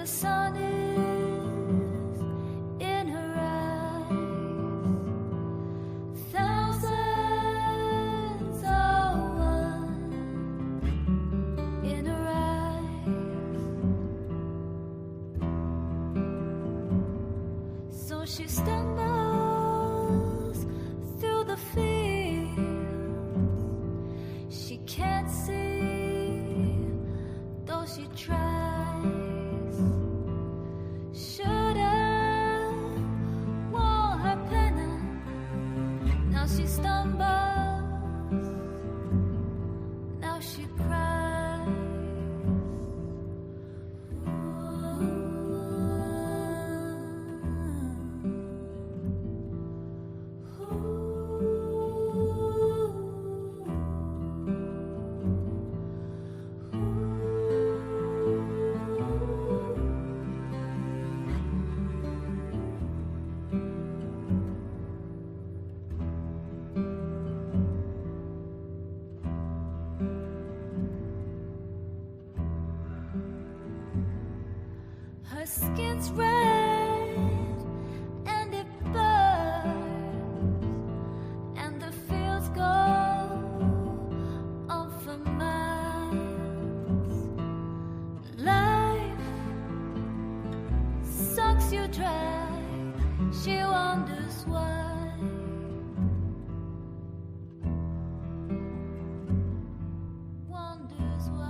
sun is in her eyes. Thousands are one in her eyes. So she stumbles through the fields. She can't see, though she tries. Should've worn her pennant. Now she stumbles. Now she cries. Her skin's red and it burns, and the fields go on for miles. Life sucks you dry. She wonders why. Wonders why.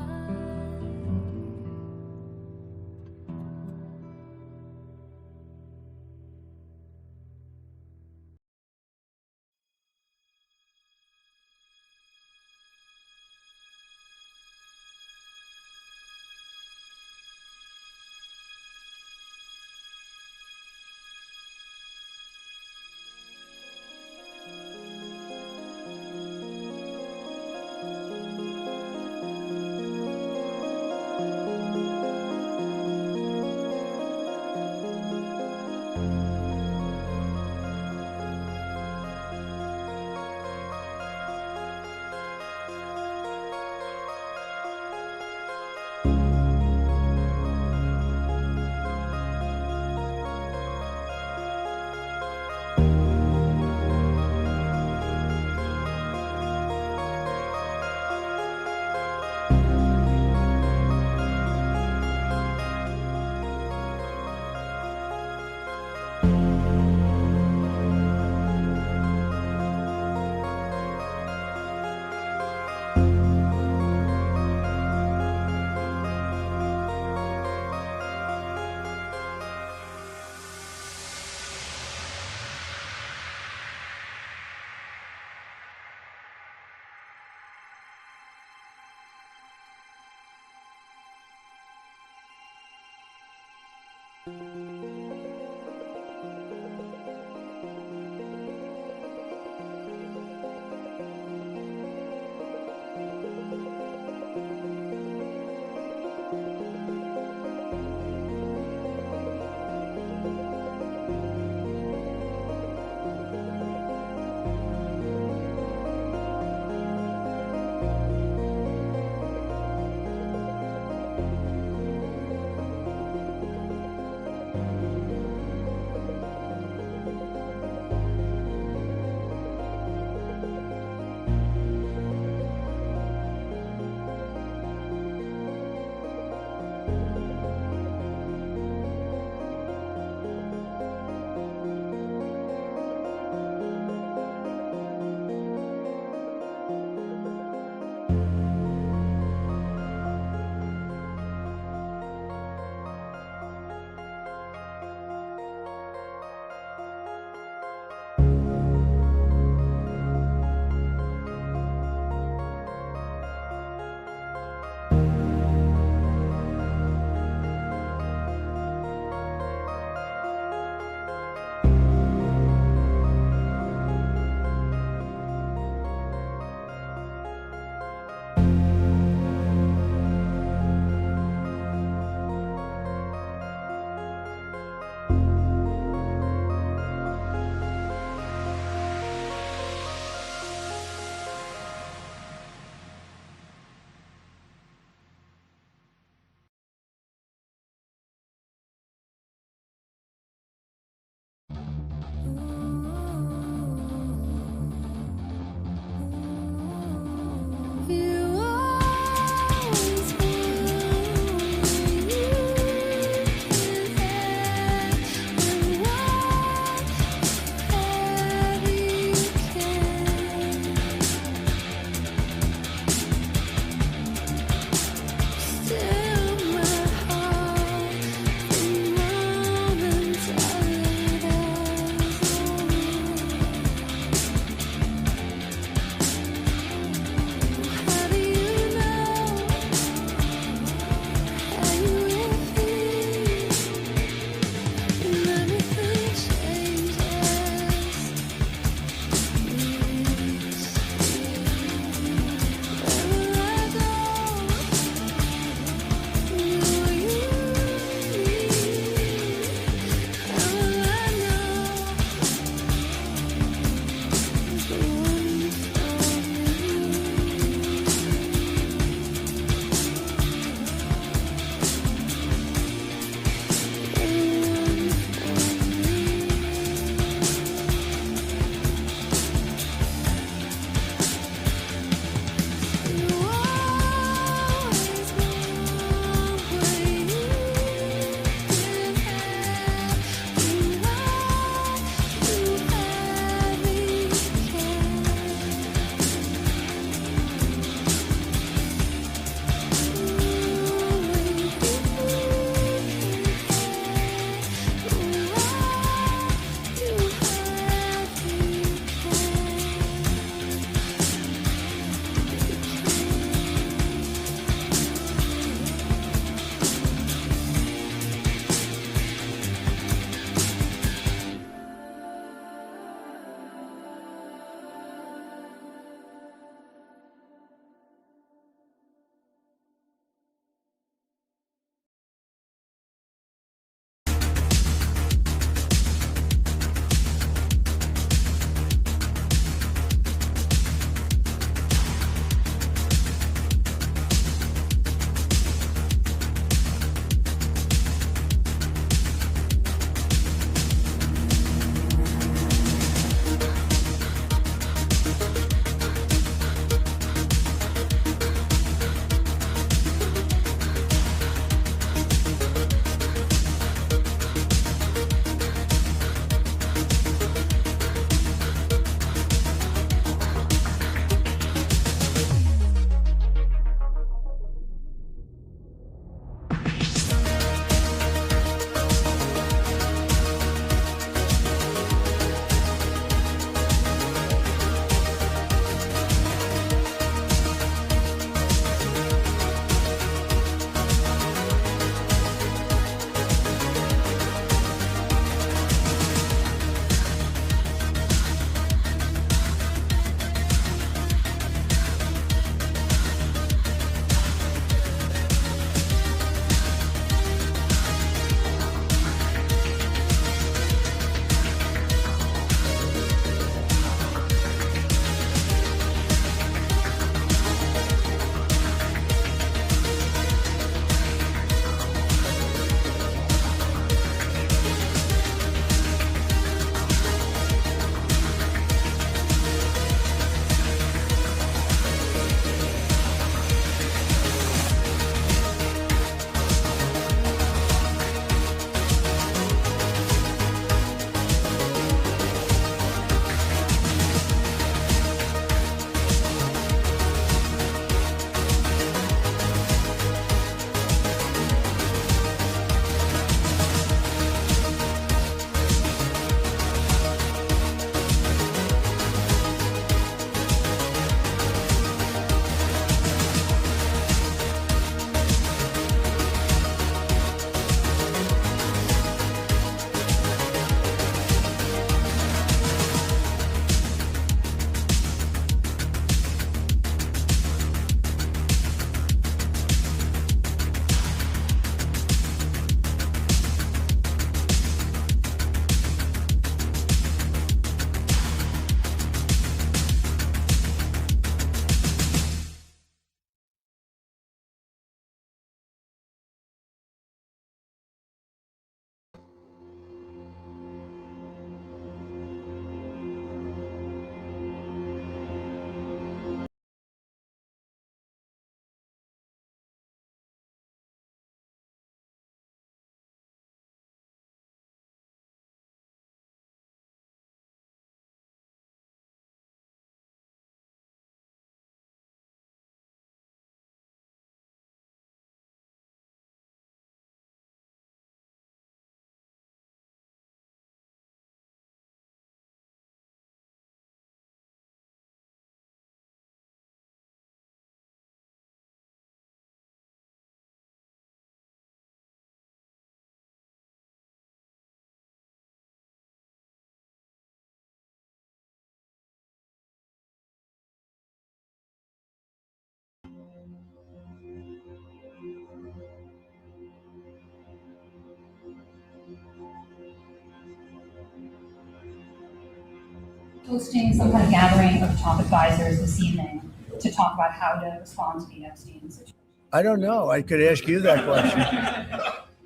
hosting some kind of gathering of top advisors this evening to talk about how to respond to the Epstein situation? I don't know. I could ask you that question.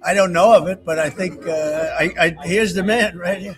I don't know of it, but I think here's the man right here.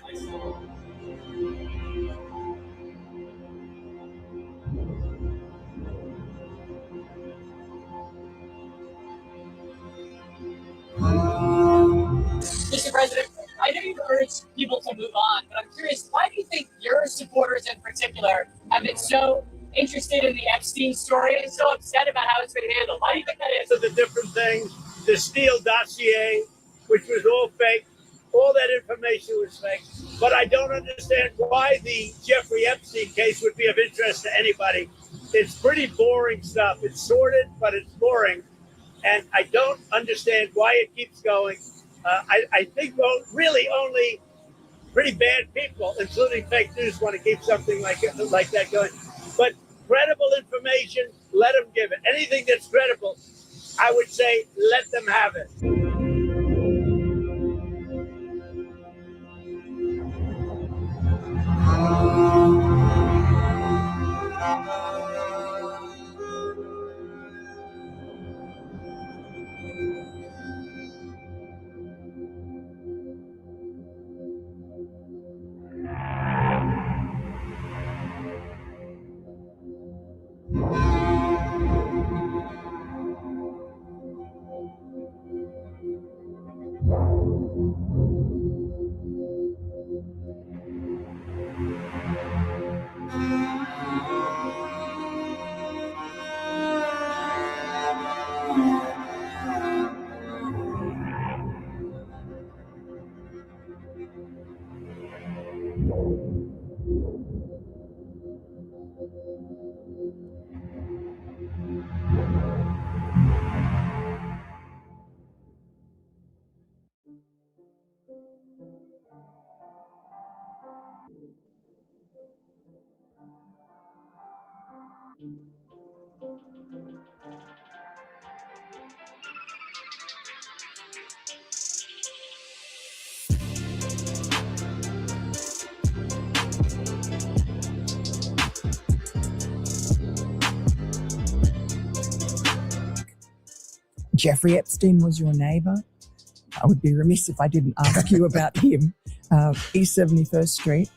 Mr. President, I know you've urged people to move on, but I'm curious, why do you think your supporters in particular have been so interested in the Epstein story and so upset about how it's been handled? Why do you think that is? So the different things, the Steele dossier, which was all fake, all that information was fake. But I don't understand why the Jeffrey Epstein case would be of interest to anybody. It's pretty boring stuff. It's sordid, but it's boring. And I don't understand why it keeps going. I think really only pretty bad people, including fake news, want to keep something like that going. But credible information, let them give it. Anything that's credible, I would say, let them have it. Jeffrey Epstein was your neighbour. I would be remiss if I didn't ask you about him. East 71st Street.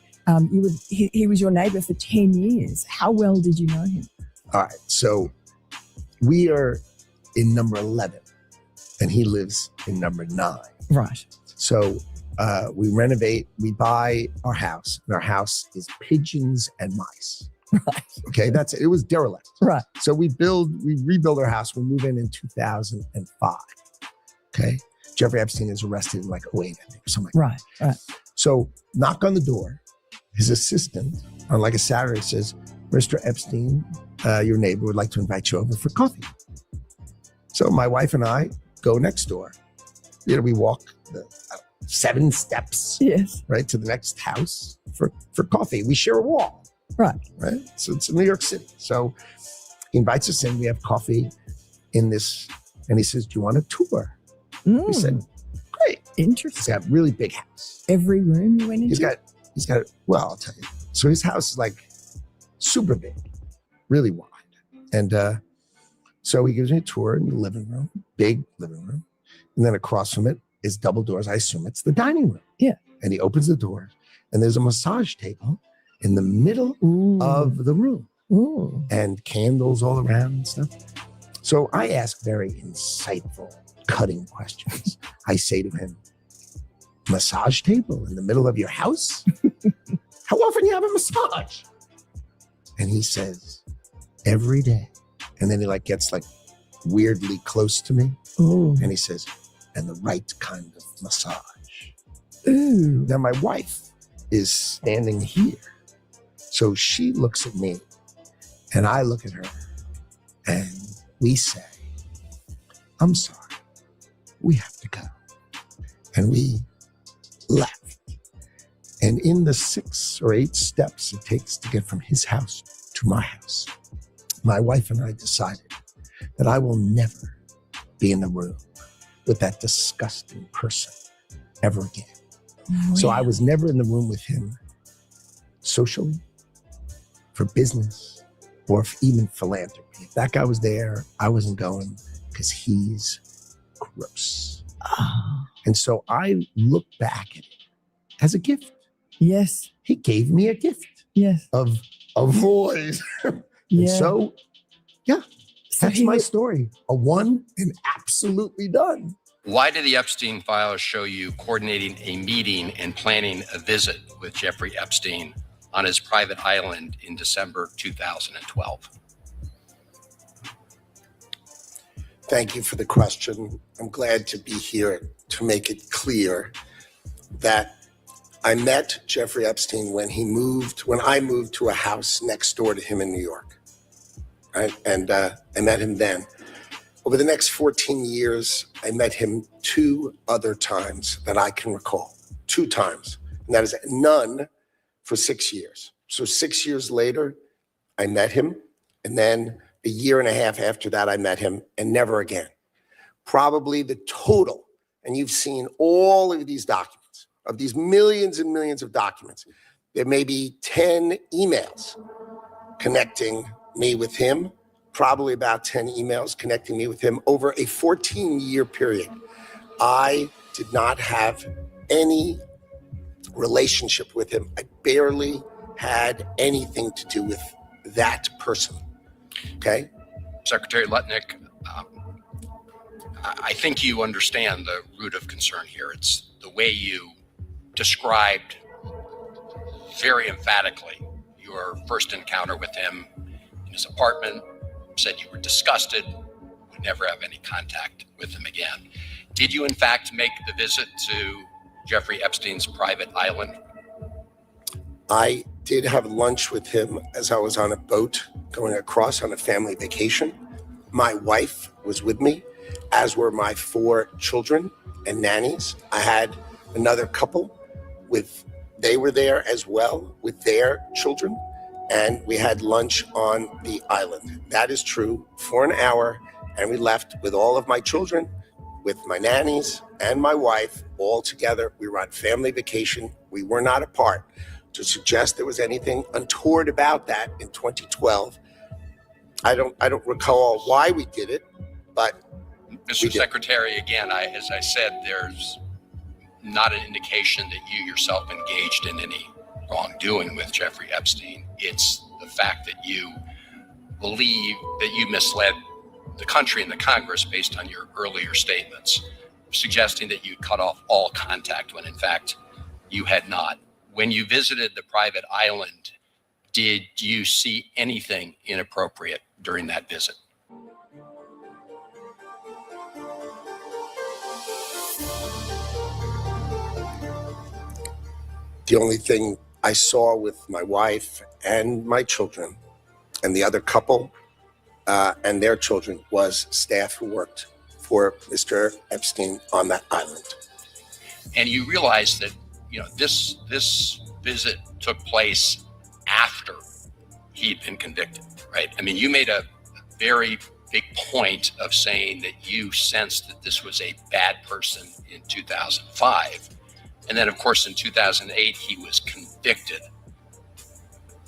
He was your neighbour for 10 years. How well did you know him? All right, so we are in number 11, and he lives in number 9. Right. So we renovate, we buy our house, and our house is pigeons and mice. Right. Okay, that's it. It was derelict. Right. So we rebuild our house. We move in 2005. Okay. Jeffrey Epstein is arrested in like 08, I think, or something like Right. Right. So knock on the door. His assistant on like a Saturday says, Mr. Epstein, your neighbor would like to invite you over for coffee. So my wife and I go next door. We walk the 7 steps, Yes. right, to the next house for coffee. We share a wall. Right. Right. So it's in New York City. So he invites us in. We have coffee in this, and he says, "Do you want a tour?" We said, "Great." Interesting. He's got a really big house. Every room you went into? He's got. Well, I'll tell you. So his house is like super big, really wide, and so he gives me a tour in the living room, big living room, and then across from it is double doors. I assume it's the dining room. Yeah. And he opens the door, and there's a massage table in the middle of the room. Ooh. And candles all around and stuff. So I ask very insightful, cutting questions. I say to him, massage table in the middle of your house? How often do you have a massage? And he says, every day. And then he gets weirdly close to me. Ooh. And he says, and the right kind of massage. Ooh. Now my wife is standing here. So she looks at me and I look at her and we say, I'm sorry, we have to go. And we left. And in the 6 or 8 steps it takes to get from his house to my house, my wife and I decided that I will never be in the room with that disgusting person ever again. Oh, So yeah. I was never in the room with him socially. for business or even philanthropy. If that guy was there, I wasn't going because he's gross. And so I look back at it as a gift. Yes. He gave me a gift Yes. of a voice. And so, yeah, that's my story. A one and absolutely done. Why did the Epstein files show you coordinating a meeting and planning a visit with Jeffrey Epstein on his private island in December 2012? Thank you for the question. I'm glad to be here to make it clear that I met Jeffrey Epstein when I moved to a house next door to him in New York, right? And I met him then. Over the next 14 years, I met him 2 other times that I can recall, 2 times. And that is none for 6 years. So 6 years later, I met him. And then a year and a half after that, I met him and never again. Probably the total, and you've seen all of these documents, of these millions and millions of documents, there may be 10 emails connecting me with him, probably about 10 emails connecting me with him over a 14-year period. I did not have any relationship with him. I barely had anything to do with that person, okay? Secretary Lutnick, I think you understand the root of concern here. It's the way you described very emphatically your first encounter with him in his apartment, said you were disgusted, would never have any contact with him again. Did you in fact make the visit to Jeffrey Epstein's private island? I did have lunch with him as I was on a boat going across on a family vacation. My wife was with me, as were my 4 children and nannies. I had another couple they were there as well with their children, and we had lunch on the island. That is true, for an hour, and we left with all of my children, with my nannies and my wife, all together. We were on family vacation. We were not apart. To suggest there was anything untoward about that in 2012, I don't recall why we did it, but Mr. Secretary, again, as I said, there's not an indication that you yourself engaged in any wrongdoing with Jeffrey Epstein. It's the fact that you believe that you misled the country and the Congress based on your earlier statements, suggesting that you cut off all contact when in fact you had not. When you visited the private island, did you see anything inappropriate during that visit? the only thing I saw with my wife and my children and the other couple and their children was staff who worked for Mr. Epstein on that island. And you realize that, you know, this visit took place after he'd been convicted, right? I mean, you made a very big point of saying that you sensed that this was a bad person in 2005. And then, of course, in 2008, he was convicted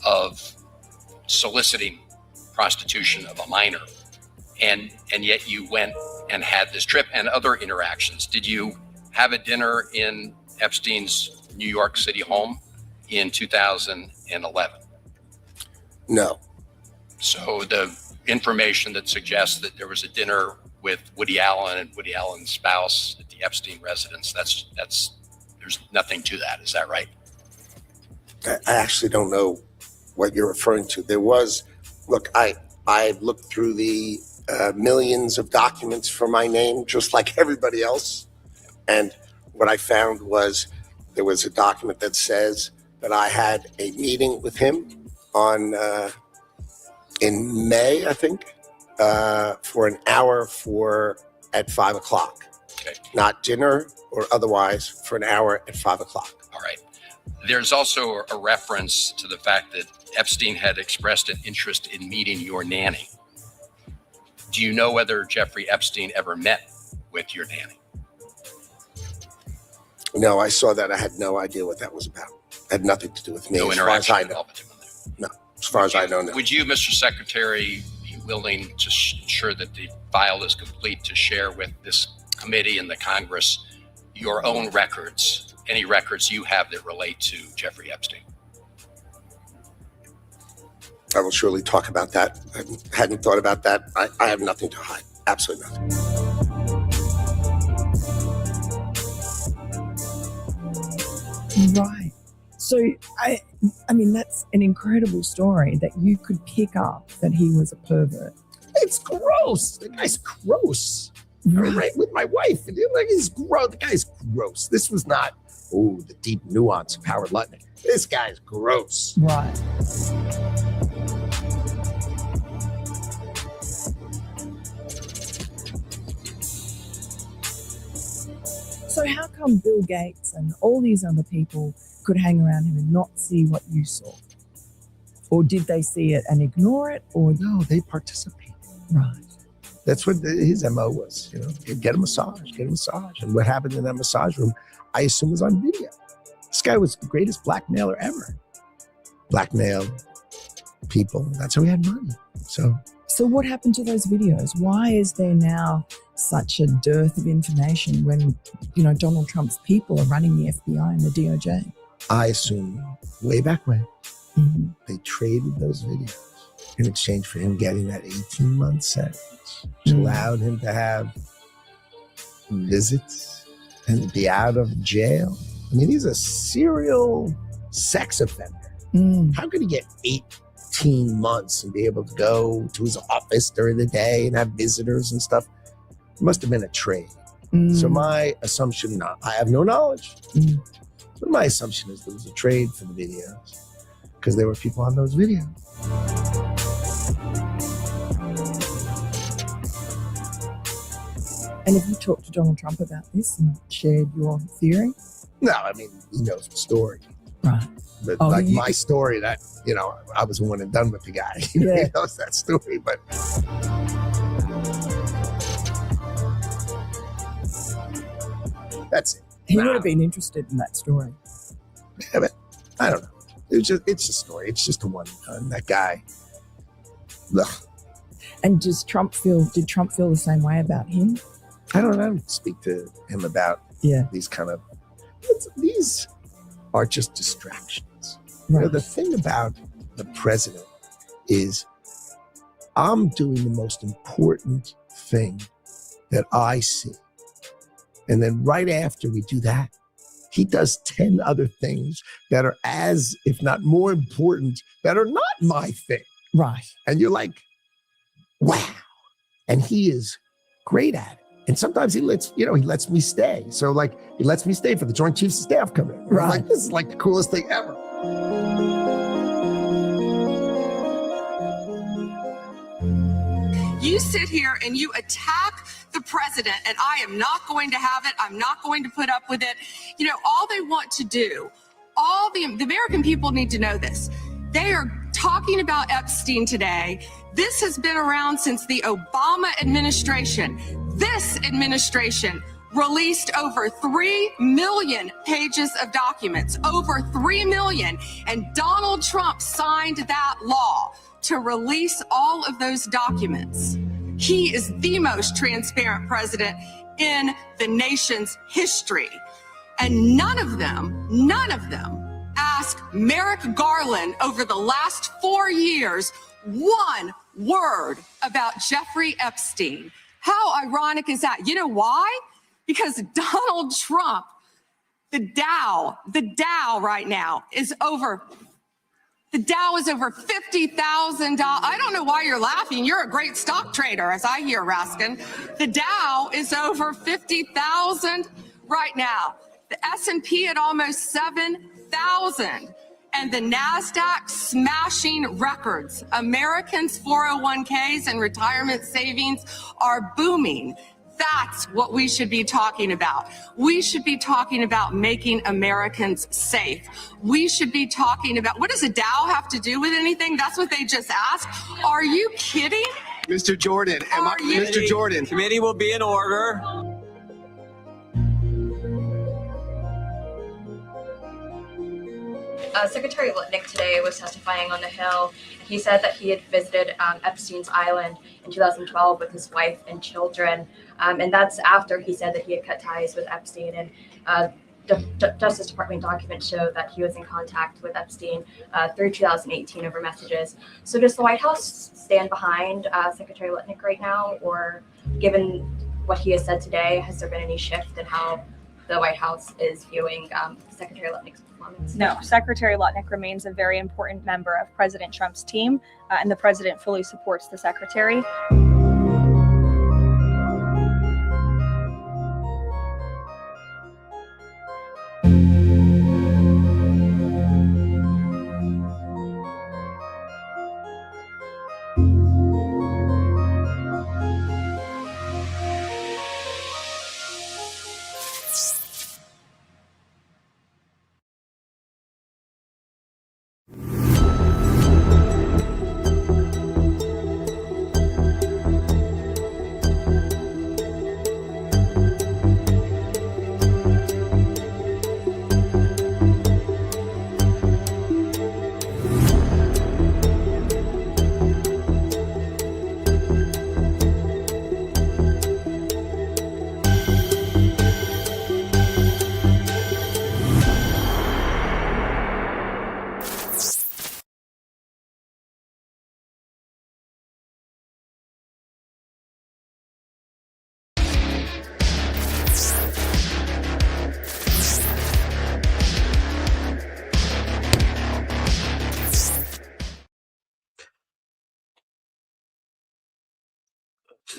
of soliciting prostitution of a minor. And yet you went and had this trip and other interactions. Did you have a dinner in Epstein's New York City home in 2011? No. So the information that suggests that there was a dinner with Woody Allen and Woody Allen's spouse at the Epstein residence, that's there's nothing to that. Is that right? I actually don't know what you're referring to. There was, look, I looked through the millions of documents for my name, just like everybody else. And what I found was there was a document that says that I had a meeting with him on in May, I think, for an hour at 5 o'clock. Okay. Not dinner or otherwise, for an hour at 5 o'clock. All right. There's also a reference to the fact that Epstein had expressed an interest in meeting your nanny. Do you know whether Jeffrey Epstein ever met with your nanny? No, I saw that. I had no idea what that was about. It had nothing to do with me. No as far as I interaction know. involved with him in there. No, as far as I know, no. Would you, Mr. Secretary, be willing to ensure that the file is complete to share with this committee and the Congress your own records, any records you have that relate to Jeffrey Epstein? I will surely talk about that. I hadn't thought about that. I have nothing to hide. Absolutely nothing. Right. So, I mean, that's an incredible story that you could pick up that he was a pervert. It's gross. The guy's gross. Right with my wife. He's gross. The guy's gross. This was not, the deep nuance of Howard Lutnick. This guy's gross. Right. So how come Bill Gates and all these other people could hang around him and not see what you saw? Or did they see it and ignore it? Or No, they participated. right. That's what his MO was, get a massage. And what happened in that massage room, I assume, was on video. This guy was the greatest blackmailer ever. Blackmail people. That's how he had money. So what happened to those videos? Why is there now such a dearth of information when, Donald Trump's people are running the FBI and the DOJ? I assume way back when, they traded those videos in exchange for him getting that 18-month sentence, which allowed him to have visits and be out of jail. I mean, he's a serial sex offender. How could he get 18 months and be able to go to his office during the day and have visitors and stuff? It must have been a trade. So my assumption, I have no knowledge, but my assumption is there was a trade for the videos because there were people on those videos. And have you talked to Donald Trump about this and shared your theory? No, I mean, he knows the story. Right. But Oh, my story, that, I was one and done with the guy. Yeah. He knows that story, but... That's it. He would have been interested in that story. Yeah, but I don't know. It's a story. It's just a one and done. That guy. Ugh. And did Trump feel the same way about him? I don't speak to him about these kind of... These are just distractions. Right. The thing about the president is I'm doing the most important thing that I see. And then right after we do that, he does 10 other things that are as, if not more important, that are not my thing. Right. And you're like, wow. And he is great at it. And sometimes he lets me stay. So he lets me stay for the Joint Chiefs of Staff come in. Right. I'm like, this is like the coolest thing ever. You sit here and you attack the president, and I am not going to have it. I'm not going to put up with it. All they want to do, all the American people need to know this. They are talking about Epstein today. This has been around since the Obama administration. This administration released over 3 million pages of documents, over 3 million. And Donald Trump signed that law to release all of those documents. He is the most transparent president in the nation's history. And none of them asked Merrick Garland over the last 4 years one word about Jeffrey Epstein. How ironic is that? You know why? Because Donald Trump, the Dow right now is over. The Dow is over $50,000. I don't know why you're laughing. You're a great stock trader, as I hear, Raskin. The Dow is over 50,000 right now. The S&P at almost 7,000. And the NASDAQ smashing records. Americans' 401ks and retirement savings are booming. That's what we should be talking about. We should be talking about making Americans safe. We should be talking about, what does a Dow have to do with anything? That's what they just asked. Are you kidding? Mr. Jordan, Mr. Jordan. Committee will be in order. Secretary Lutnick today was testifying on the Hill. He said that he had visited Epstein's Island in 2012 with his wife and children, and that's after he said that he had cut ties with Epstein. And the Justice Department documents show that he was in contact with Epstein through 2018 over messages. So does the White House stand behind Secretary Lutnick right now, or given what he has said today, has there been any shift in how the White House is viewing Secretary Lutnick's performance? No, Secretary Lutnick remains a very important member of President Trump's team, and the president fully supports the secretary.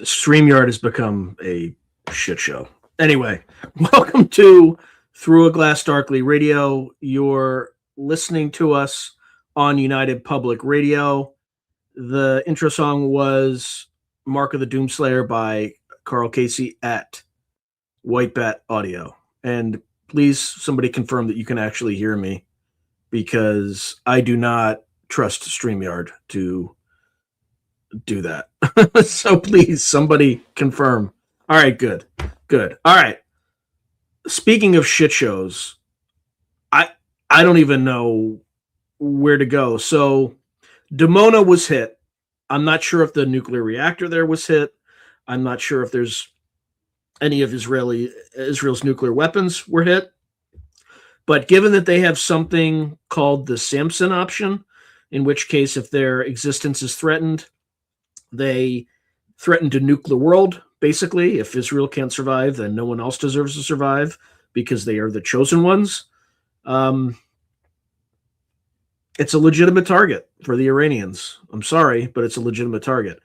StreamYard has become a shit show. Anyway, welcome to Through a Glass Darkly Radio. You're listening to us on United Public Radio. The intro song was Mark of the Doomslayer by Carl Casey at White Bat Audio. And please, somebody confirm that you can actually hear me, because I do not trust StreamYard to do that. So please, somebody confirm. All right, good. All right. Speaking of shit shows, I don't even know where to go. So Dimona was hit. I'm not sure if the nuclear reactor there was hit. I'm not sure if there's any of Israel's nuclear weapons were hit. But given that they have something called the Samson option, in which case if their existence is threatened, they threaten to nuke the world, basically. If Israel can't survive, then no one else deserves to survive because they are the chosen ones. It's a legitimate target for the Iranians. I'm sorry, but it's a legitimate target.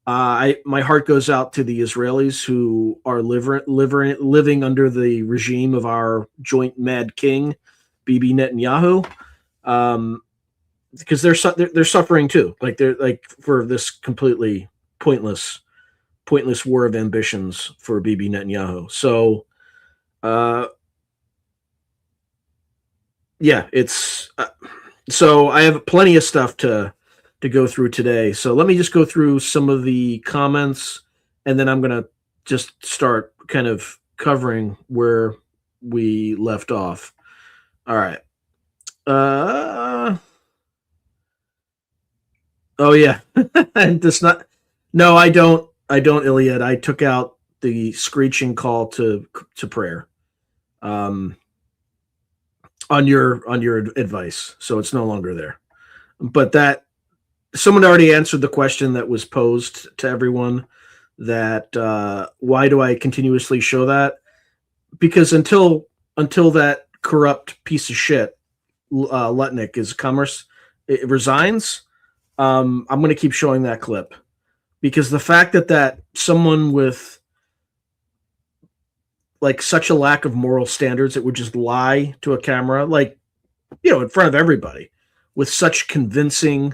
My heart goes out to the Israelis who are living under the regime of our joint mad king, Bibi Netanyahu. Because they're suffering too, they're for this completely pointless war of ambitions for Bibi Netanyahu. So, it's so I have plenty of stuff to go through today. So let me just go through some of the comments, and then I'm gonna just start kind of covering where we left off. All right. Oh yeah, and it's not. No, I don't, Iliad. I took out the screeching call to prayer, on your advice, so it's no longer there. But that someone already answered the question that was posed to everyone. That why do I continuously show that? Because until that corrupt piece of shit, Lutnick resigns. I'm going to keep showing that clip, because the fact that someone with such a lack of moral standards that would just lie to a camera, in front of everybody, with such convincing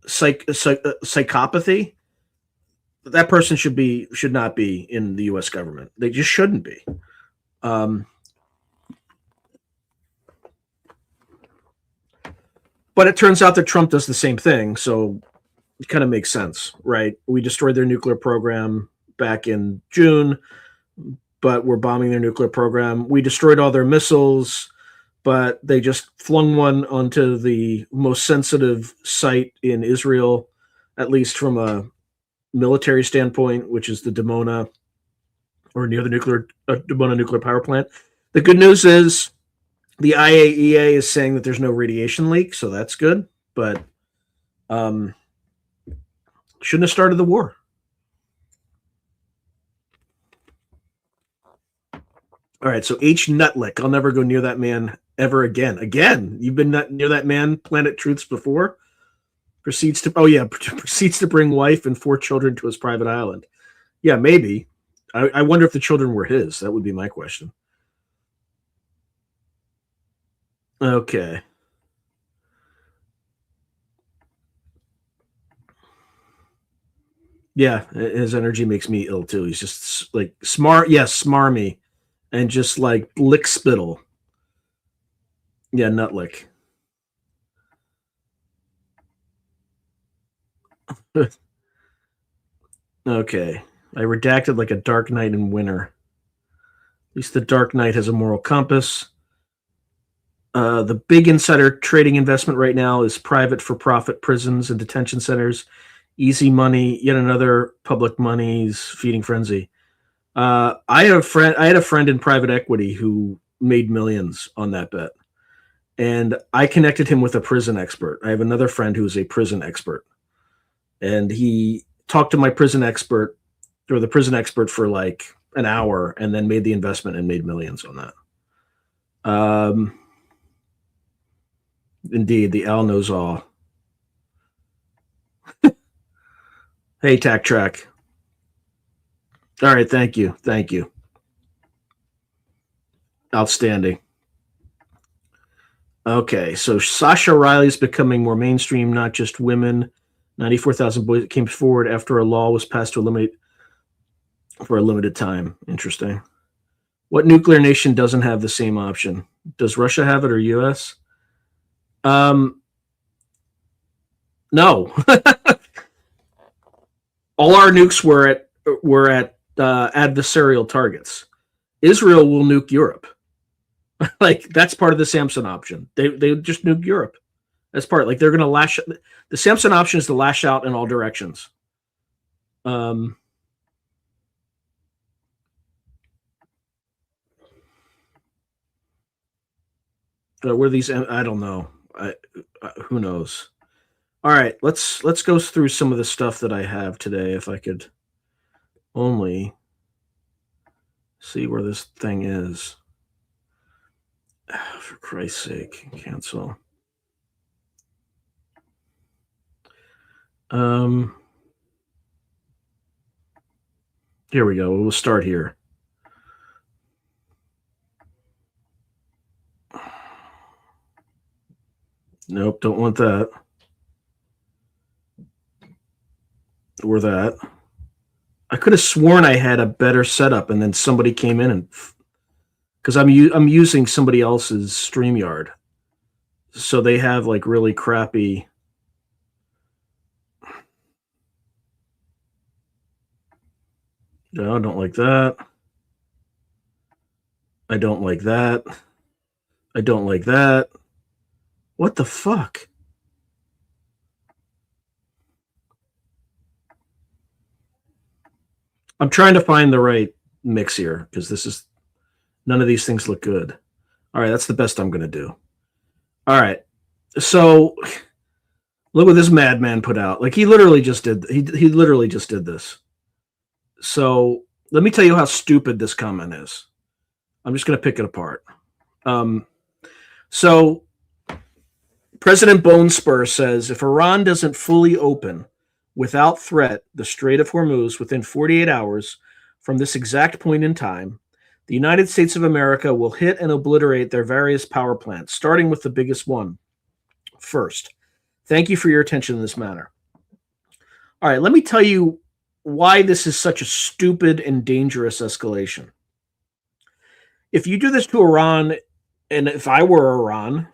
psychopathy, that person should not be in the U.S. government. They just shouldn't be. But it turns out that Trump does the same thing, so it kind of makes sense, right? We destroyed their nuclear program back in June, but we're bombing their nuclear program. We destroyed all their missiles, but they just flung one onto the most sensitive site in Israel, at least from a military standpoint, which is the Dimona, or near the Dimona nuclear power plant. The good news is the IAEA is saying that there's no radiation leak, so that's good, but shouldn't have started the war. All right, so H. Nutlick. I'll never go near that man ever again. Again, you've been near that man, Planet Truths, before? Proceeds to bring wife and 4 children to his private island. Yeah, maybe. I wonder if the children were his. That would be my question. Okay. Yeah, his energy makes me ill too. He's just like smart. Yes, smarmy. And just like lick spittle. Yeah, nutlick. Okay. I redacted like a Dark Knight in winter. At least the Dark Knight has a moral compass. The big insider trading investment right now is private for-profit prisons and detention centers. Easy money, yet another public money's feeding frenzy. I had a friend in private equity who made millions on that bet, and I connected him with a prison expert. I have another friend who's a prison expert, and he talked to my prison expert, or the prison expert, for like an hour, and then made the investment and made millions on that. Indeed, the owl knows all. Hey, Tack Track. All right, thank you. Outstanding. Okay, so Sasha Riley's becoming more mainstream, not just women. 94,000 boys came forward after a law was passed to eliminate for a limited time. Interesting. What nuclear nation doesn't have the same option? Does Russia have it, or U.S.? No. All our nukes were at adversarial targets. Israel will nuke Europe. Like, that's part of the Samson option. They just nuke Europe. That's part. Like, they're going to lash. The Samson option is to lash out in all directions. Were these? I don't know. Who knows? All right, let's go through some of the stuff that I have today. If I could only see where this thing is. For Christ's sake, cancel. Here we go. We'll start here. Nope, don't want that. Or that. I could have sworn I had a better setup, and then somebody came in and, because I'm using somebody else's StreamYard, so they have like really crappy. No, I don't like that. I don't like that. I don't like that. What the fuck? I'm trying to find the right mix here, because none of these things look good. All right, that's the best I'm going to do. All right, so look what this madman put out. Like, he literally just did this. So let me tell you how stupid this comment is. I'm just going to pick it apart. So President Bonespur says, if Iran doesn't fully open without threat the Strait of Hormuz within 48 hours from this exact point in time, the United States of America will hit and obliterate their various power plants, starting with the biggest one first. Thank you for your attention in this matter. All right, let me tell you why this is such a stupid and dangerous escalation. If you do this to Iran, and if I were Iran,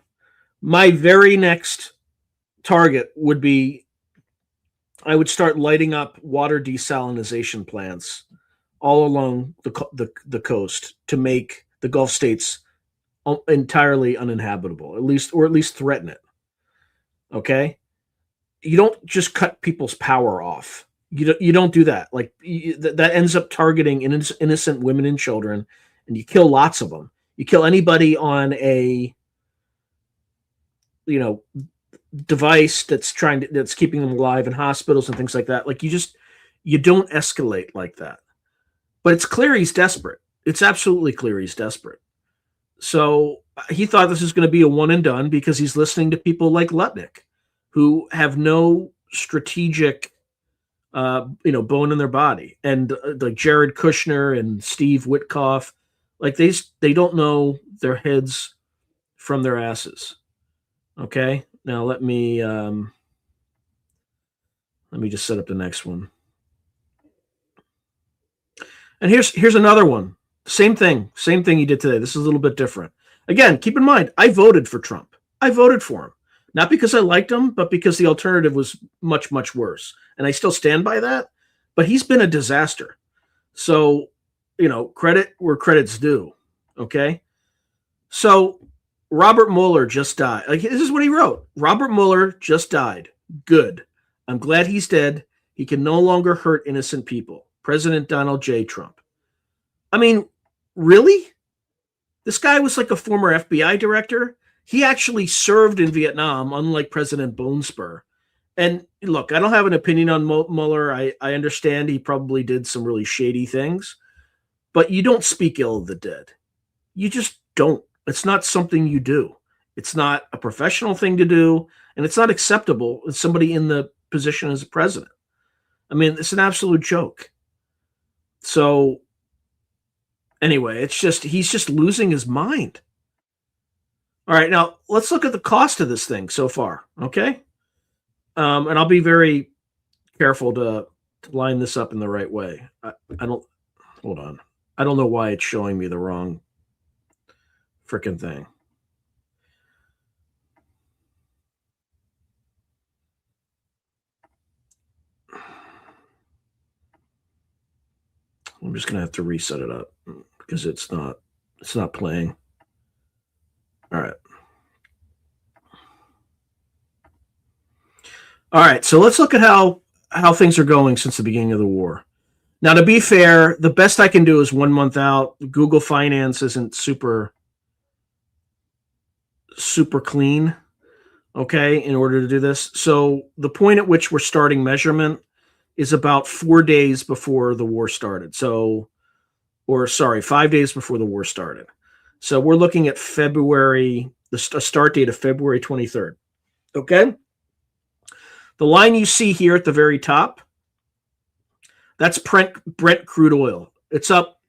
my very next target would be, I would start lighting up water desalination plants all along the coast to make the Gulf states entirely uninhabitable, at least threaten it. Okay? You don't just cut people's power off. You don't do that. Like that ends up targeting innocent women and children, and you kill lots of them. You kill anybody on a device that's keeping them alive in hospitals and things like that. Like you don't escalate like that. But it's clear he's desperate. It's absolutely clear he's desperate. So he thought this was going to be a one and done because he's listening to people like Lutnick, who have no strategic, bone in their body, and like Jared Kushner and Steve Witkoff, like they don't know their heads from their asses. Okay, now let me just set up the next one. And here's another one. Same thing he did today. This is a little bit different. Again, keep in mind, I voted for Trump. I voted for him. Not because I liked him, but because the alternative was much, much worse. And I still stand by that. But he's been a disaster. So, credit where credit's due. Okay? So, Robert Mueller just died. Like, this is what he wrote. Robert Mueller just died. Good. I'm glad he's dead. He can no longer hurt innocent people. President Donald J. Trump. I mean, really? This guy was like a former FBI director. He actually served in Vietnam, unlike President Bonespur. And look, I don't have an opinion on Mueller. I understand he probably did some really shady things. But you don't speak ill of the dead. You just don't. It's not something you do. It's not a professional thing to do. And it's not acceptable as somebody in the position as a president. I mean, it's an absolute joke. So anyway, he's just losing his mind. All right, now let's look at the cost of this thing so far, okay? And I'll be very careful to line this up in the right way. Hold on. I don't know why it's showing me the wrong freaking thing. I'm just gonna have to reset it up because it's not playing. All right. So let's look at how things are going since the beginning of the war. Now, to be fair, the best I can do is 1 month out. Google Finance isn't super clean, okay, in order to do this. So the point at which we're starting measurement is about 4 days before the war started. 5 days before the war started. So we're looking at February, a start date of February 23rd. Okay? The line you see here at the very top, that's Brent crude oil. It's up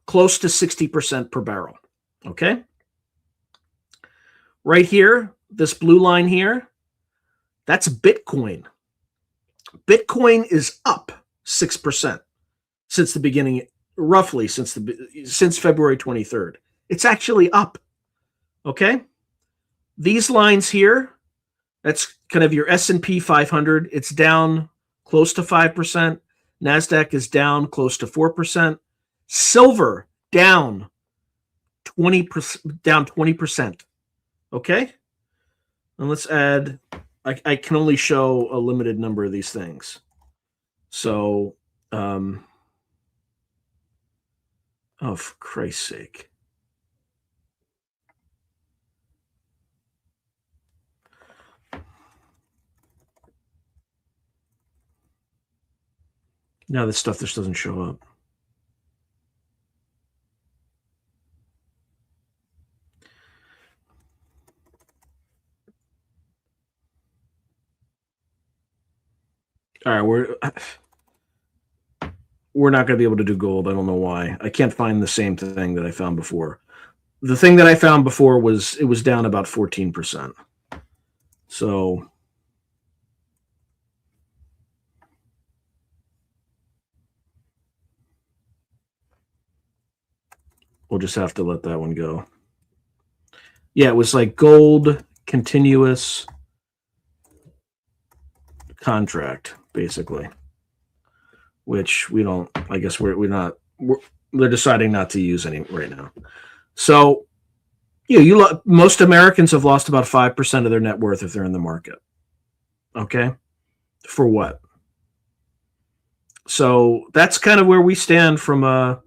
close to 60% per barrel. Okay? Right here, this blue line here, that's Bitcoin. Bitcoin is up 6% since the beginning, roughly since February 23rd. It's actually up. Okay? These lines here, that's kind of your S&P 500. It's down close to 5%. NASDAQ is down close to 4%. Silver down 20%. Okay? And let's add, I can only show a limited number of these things. So, oh, for Christ's sake. Now this stuff just doesn't show up. All right, we're not going to be able to do gold. I don't know why. I can't find the same thing that I found before. The thing that I found before was down about 14%. So we'll just have to let that one go. Yeah, it was like gold continuous contract, basically, which we don't, I guess they're deciding not to use any right now. So Most Americans have lost about 5% of their net worth if they're in the market. Okay, for what? So that's kind of where we stand from a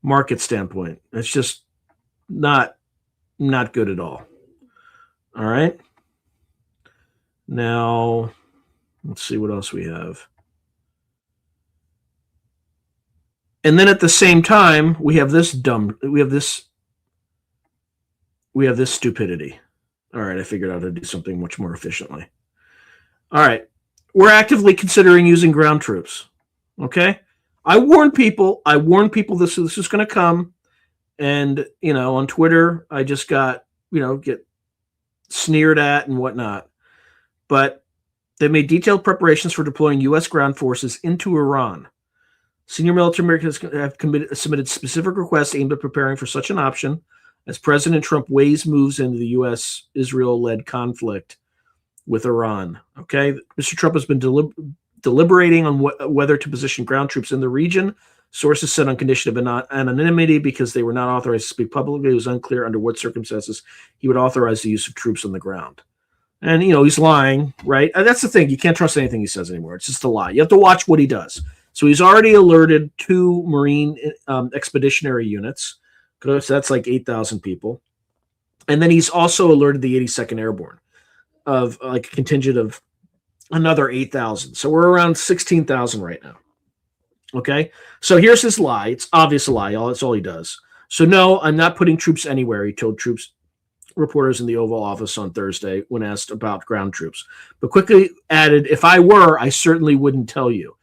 market standpoint. It's just not good at all. All right. Now, let's see what else we have. And then at the same time, we have this stupidity. All right, I figured out how to do something much more efficiently. All right, we're actively considering using ground troops. Okay, I warn people this is going to come, and on Twitter I just got get sneered at and whatnot, but they made detailed preparations for deploying U.S. ground forces into Iran. Senior military Americans have submitted specific requests aimed at preparing for such an option as President Trump weighs moves into the U.S.-Israel-led conflict with Iran. Okay, Mr. Trump has been deliberating on whether to position ground troops in the region. Sources said on condition of anonymity because they were not authorized to speak publicly. It was unclear under what circumstances he would authorize the use of troops on the ground. And, he's lying, right? And that's the thing. You can't trust anything he says anymore. It's just a lie. You have to watch what he does. So he's already alerted 2 Marine expeditionary units. So that's like 8,000 people. And then he's also alerted the 82nd Airborne of like a contingent of another 8,000. So we're around 16,000 right now. Okay. So here's his lie. It's obvious a lie. That's all he does. So no, I'm not putting troops anywhere. He told reporters in the Oval Office on Thursday when asked about ground troops, but quickly added, if I were, I certainly wouldn't tell you.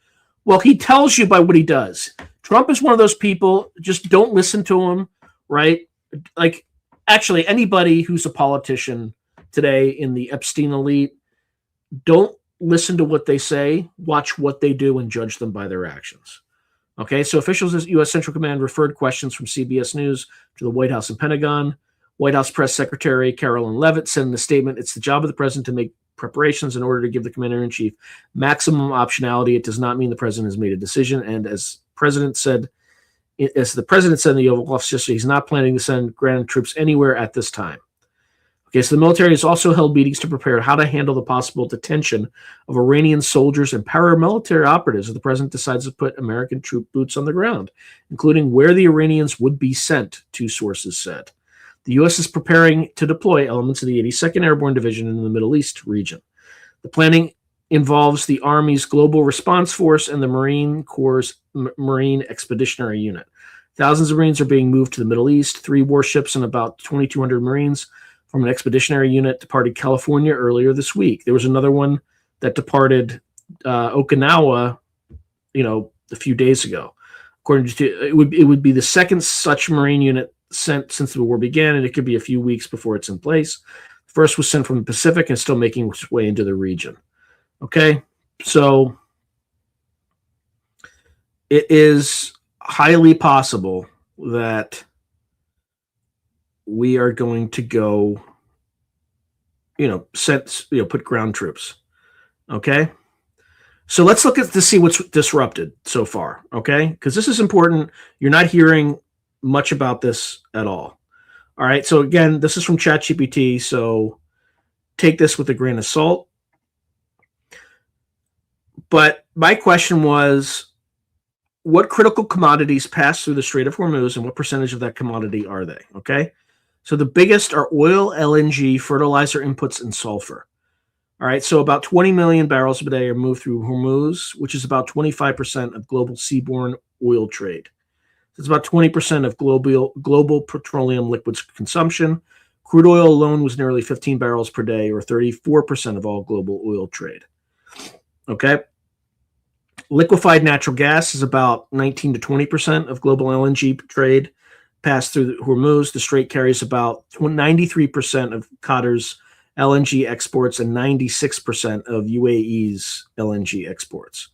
Well, he tells you by what he does. Trump is one of those people, just don't listen to him, right? Like, actually, anybody who's a politician today in the Epstein elite, don't listen to what they say, watch what they do, and judge them by their actions. Okay, so officials at U.S. Central Command referred questions from CBS News to the White House and Pentagon. White House Press Secretary Carolyn Leavitt said in a statement, it's the job of the president to make preparations in order to give the commander-in-chief maximum optionality. It does not mean the president has made a decision. And as the president said in the Oval Office yesterday, he's not planning to send ground troops anywhere at this time. Okay, so the military has also held meetings to prepare how to handle the possible detention of Iranian soldiers and paramilitary operatives if the president decides to put American troop boots on the ground, including where the Iranians would be sent, 2 sources said. The U.S. is preparing to deploy elements of the 82nd Airborne Division in the Middle East region. The planning involves the Army's Global Response Force and the Marine Corps' Marine Expeditionary Unit. Thousands of Marines are being moved to the Middle East. 3 warships and about 2,200 Marines from an expeditionary unit departed California earlier this week. There was another one that departed Okinawa, a few days ago. According to it would be the second such Marine unit sent since the war began, and it could be a few weeks before it's in place. The first was sent from the Pacific and still making its way into the region. Okay, so it is highly possible that we are going to go, put ground troops. Okay, so let's look to see what's disrupted so far. Okay, because this is important. You're not hearing much about this at all. All right. So again, this is from ChatGPT. So take this with a grain of salt. But my question was, what critical commodities pass through the Strait of Hormuz and what percentage of that commodity are they? Okay. So the biggest are oil, LNG, fertilizer inputs, and sulfur. All right. So about 20 million barrels a day are moved through Hormuz, which is about 25% of global seaborne oil trade. It's about 20% of global petroleum liquids consumption. Crude oil alone was nearly 15 barrels per day, or 34% of all global oil trade. Okay. Liquefied natural gas is about 19 to 20% of global LNG trade passed through Hormuz. The strait carries about 93% of Qatar's LNG exports and 96% of UAE's LNG exports.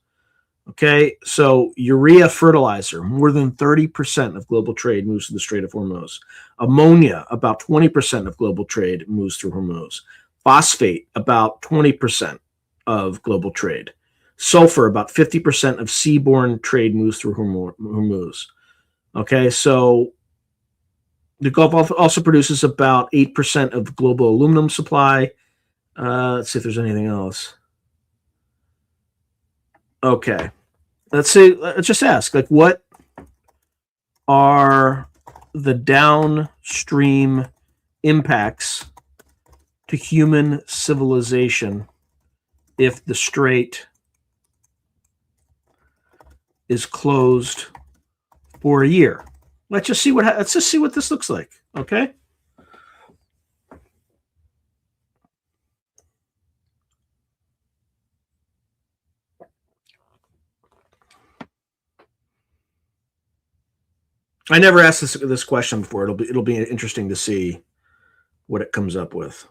Okay, so urea fertilizer, more than 30% of global trade moves through the Strait of Hormuz. Ammonia, about 20% of global trade moves through Hormuz. Phosphate, about 20% of global trade. Sulfur, about 50% of seaborne trade moves through Hormuz. Okay, so The Gulf also produces about 8% of global aluminum supply. Let's see if there's anything else. Okay. Let's just ask, like, what are the downstream impacts to human civilization if the strait is closed for a year? Let's just see what this looks like. Okay. I never asked this question before. It'll be interesting to see what it comes up with.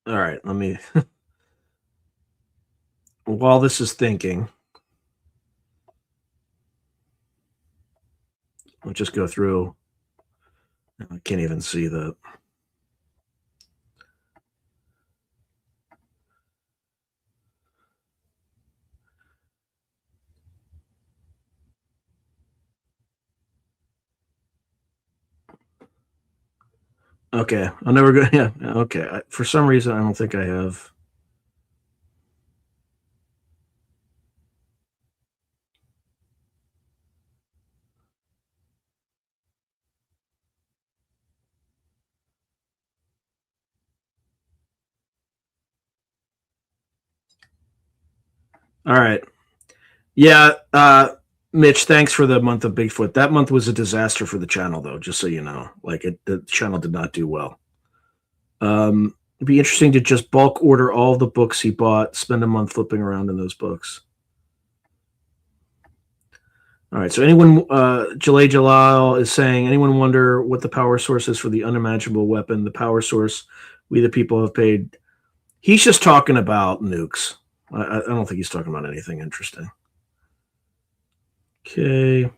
All right, let me. While this is thinking, I'll just go through. I can't even see the. Okay, I'll never go. Yeah, okay. For some reason, I don't think I have. All right. Yeah, Mitch, thanks for the month of Bigfoot. That month was a disaster for the channel, though, just so you know. Like, the channel did not do well. It'd be interesting to just bulk order all the books he bought, spend a month flipping around in those books. All right, so anyone, Jalay Jalal is saying, anyone wonder what the power source is for the unimaginable weapon? The power source we the people have paid. He's just talking about nukes. I don't think he's talking about anything interesting. Okay.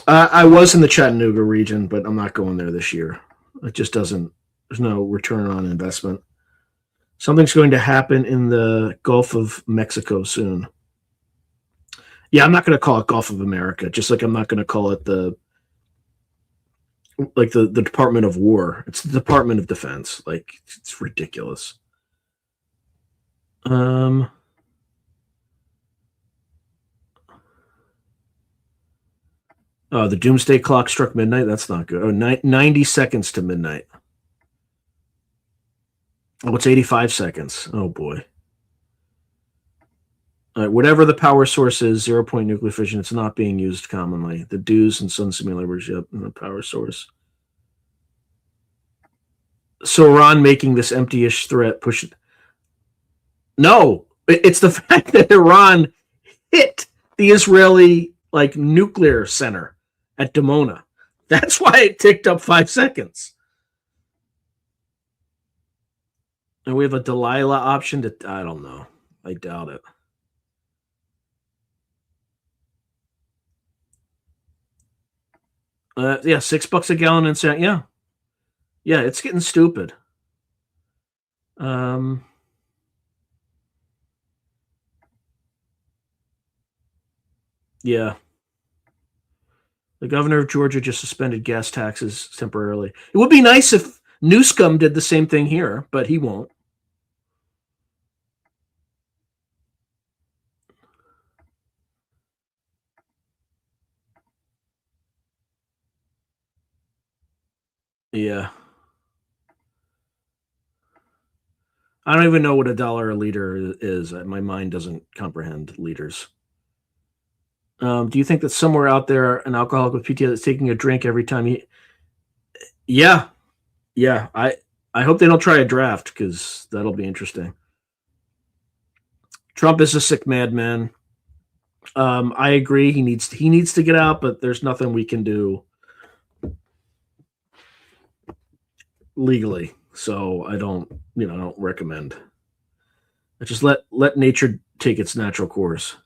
I was in the Chattanooga region, but I'm not going there this year. It just doesn't, there's no return on investment. Something's going to happen in the Gulf of Mexico soon. Yeah, I'm not going to call it Gulf of America, just like I'm not going to call it the Department of War. It's the Department of Defense. Like, it's ridiculous. Oh, the doomsday clock struck midnight. That's not good. Oh, 90 seconds to midnight. Oh, it's 85 seconds. Oh, boy. All right, whatever the power source is, 0-point nuclear fission, it's not being used commonly. The dews and sun simulators, yep, and the power source. So Iran making this empty-ish threat push it. No, it's the fact that Iran hit the Israeli nuclear center at Dimona. That's why it ticked up 5 seconds. And we have a Delilah option to, I don't know. I doubt it. Yeah, $6 a gallon and yeah. Yeah, it's getting stupid. Yeah. The governor of Georgia just suspended gas taxes temporarily. It would be nice if Newscomb did the same thing here, but he won't. Yeah. I don't even know what $1 a liter is. My mind doesn't comprehend liters. Do you think that somewhere out there an alcoholic with PTSD is taking a drink every time he? Yeah. I hope they don't try a draft because that'll be interesting. Trump is a sick madman. I agree. He needs to get out, but there's nothing we can do legally. So I don't recommend. I just let nature take its natural course.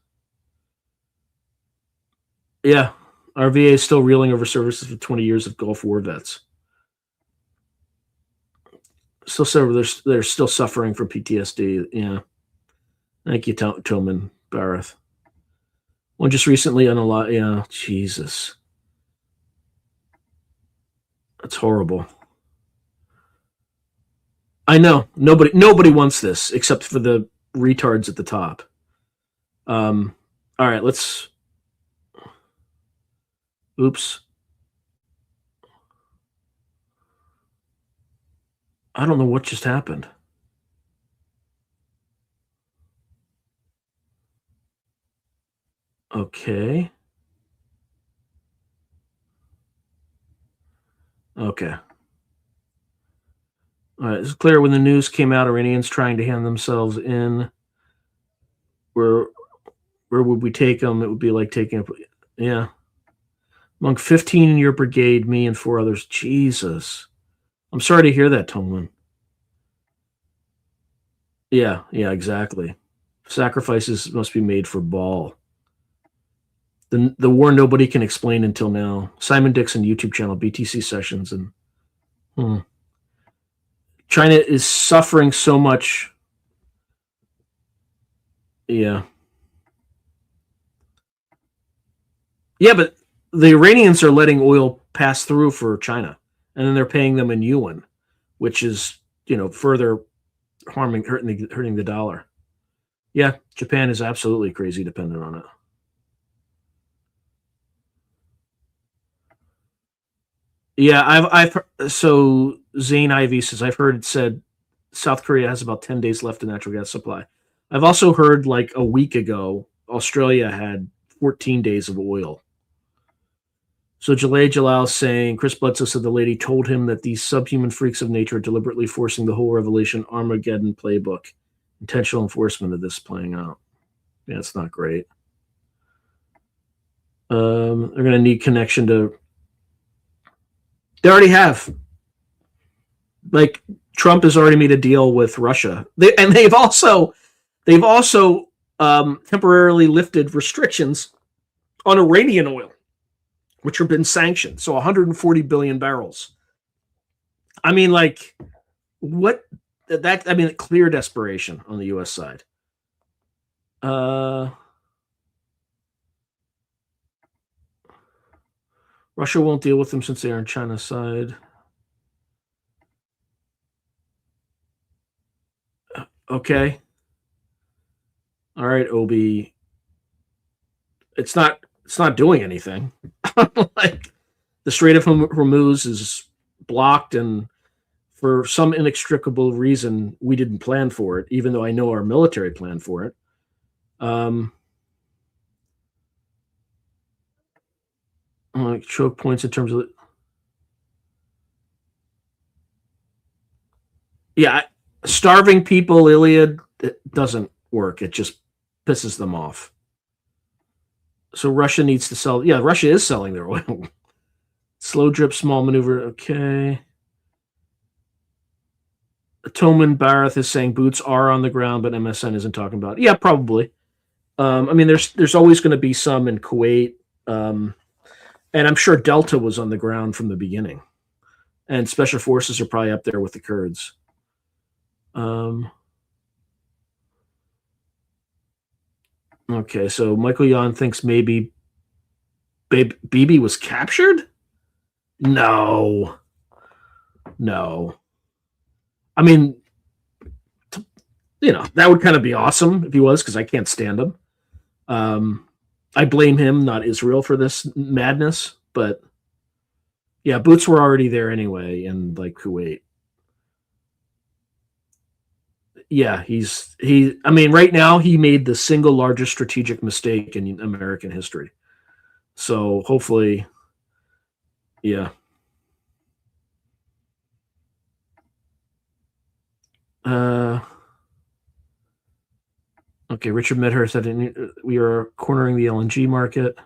Yeah, our VA is still reeling over services for 20 years of Gulf War vets. They're still suffering from PTSD. Yeah. Thank you, Tillman Barrett. One just recently on a lot. Yeah, Jesus. That's horrible. I know. Nobody wants this except for the retards at the top. All right, let's. Oops. I don't know what just happened. Okay. Okay. All right, it's clear when the news came out, Iranians trying to hand themselves in. Where would we take them? It would be like taking a, yeah. Among 15 in your brigade, me and 4 others. Jesus. I'm sorry to hear that, Tolman. Yeah, exactly. Sacrifices must be made for Baal. The war nobody can explain until now. Simon Dixon YouTube channel, BTC Sessions, and China is suffering so much. Yeah, but the Iranians are letting oil pass through for China, and then they're paying them in yuan, which is further hurting the dollar. Yeah, Japan is absolutely crazy dependent on it. Yeah, so Zane Ivy says I've heard it said South Korea has about 10 days left in natural gas supply. I've also heard like a week ago Australia had 14 days of oil. So Jalal Jalal saying Chris Bledsoe said the lady told him that these subhuman freaks of nature are deliberately forcing the whole Revelation Armageddon playbook. Intentional enforcement of this playing out. Yeah, it's not great. They're going to need connection to. They already have. Like Trump has already made a deal with Russia. They've also temporarily lifted restrictions on Iranian oil, which have been sanctioned. So 140 billion barrels. I mean, like, what? Clear desperation on the U.S. side. Russia won't deal with them since they are on China's side. Okay. All right, Obi. It's not doing anything. Like the Strait of Hormuz is blocked, and for some inextricable reason, we didn't plan for it, even though I know our military planned for it. Choke points in terms of starving people, Iliad, it doesn't work. It just pisses them off. So Russia needs to sell. Yeah, Russia is selling their oil. Slow drip, small maneuver. Okay. Toman Barath is saying boots are on the ground, but MSN isn't talking about it. Yeah, probably. There's always going to be some in Kuwait. And I'm sure Delta was on the ground from the beginning. And special forces are probably up there with the Kurds. Okay, so Michael Yan thinks maybe Bibi was captured? No. I mean, that would kind of be awesome if he was, because I can't stand him. I blame him, not Israel, for this madness. But yeah, boots were already there anyway in like Kuwait. Yeah, right now he made the single largest strategic mistake in American history. So hopefully, yeah. Okay, Richard Medhurst said we are cornering the LNG market.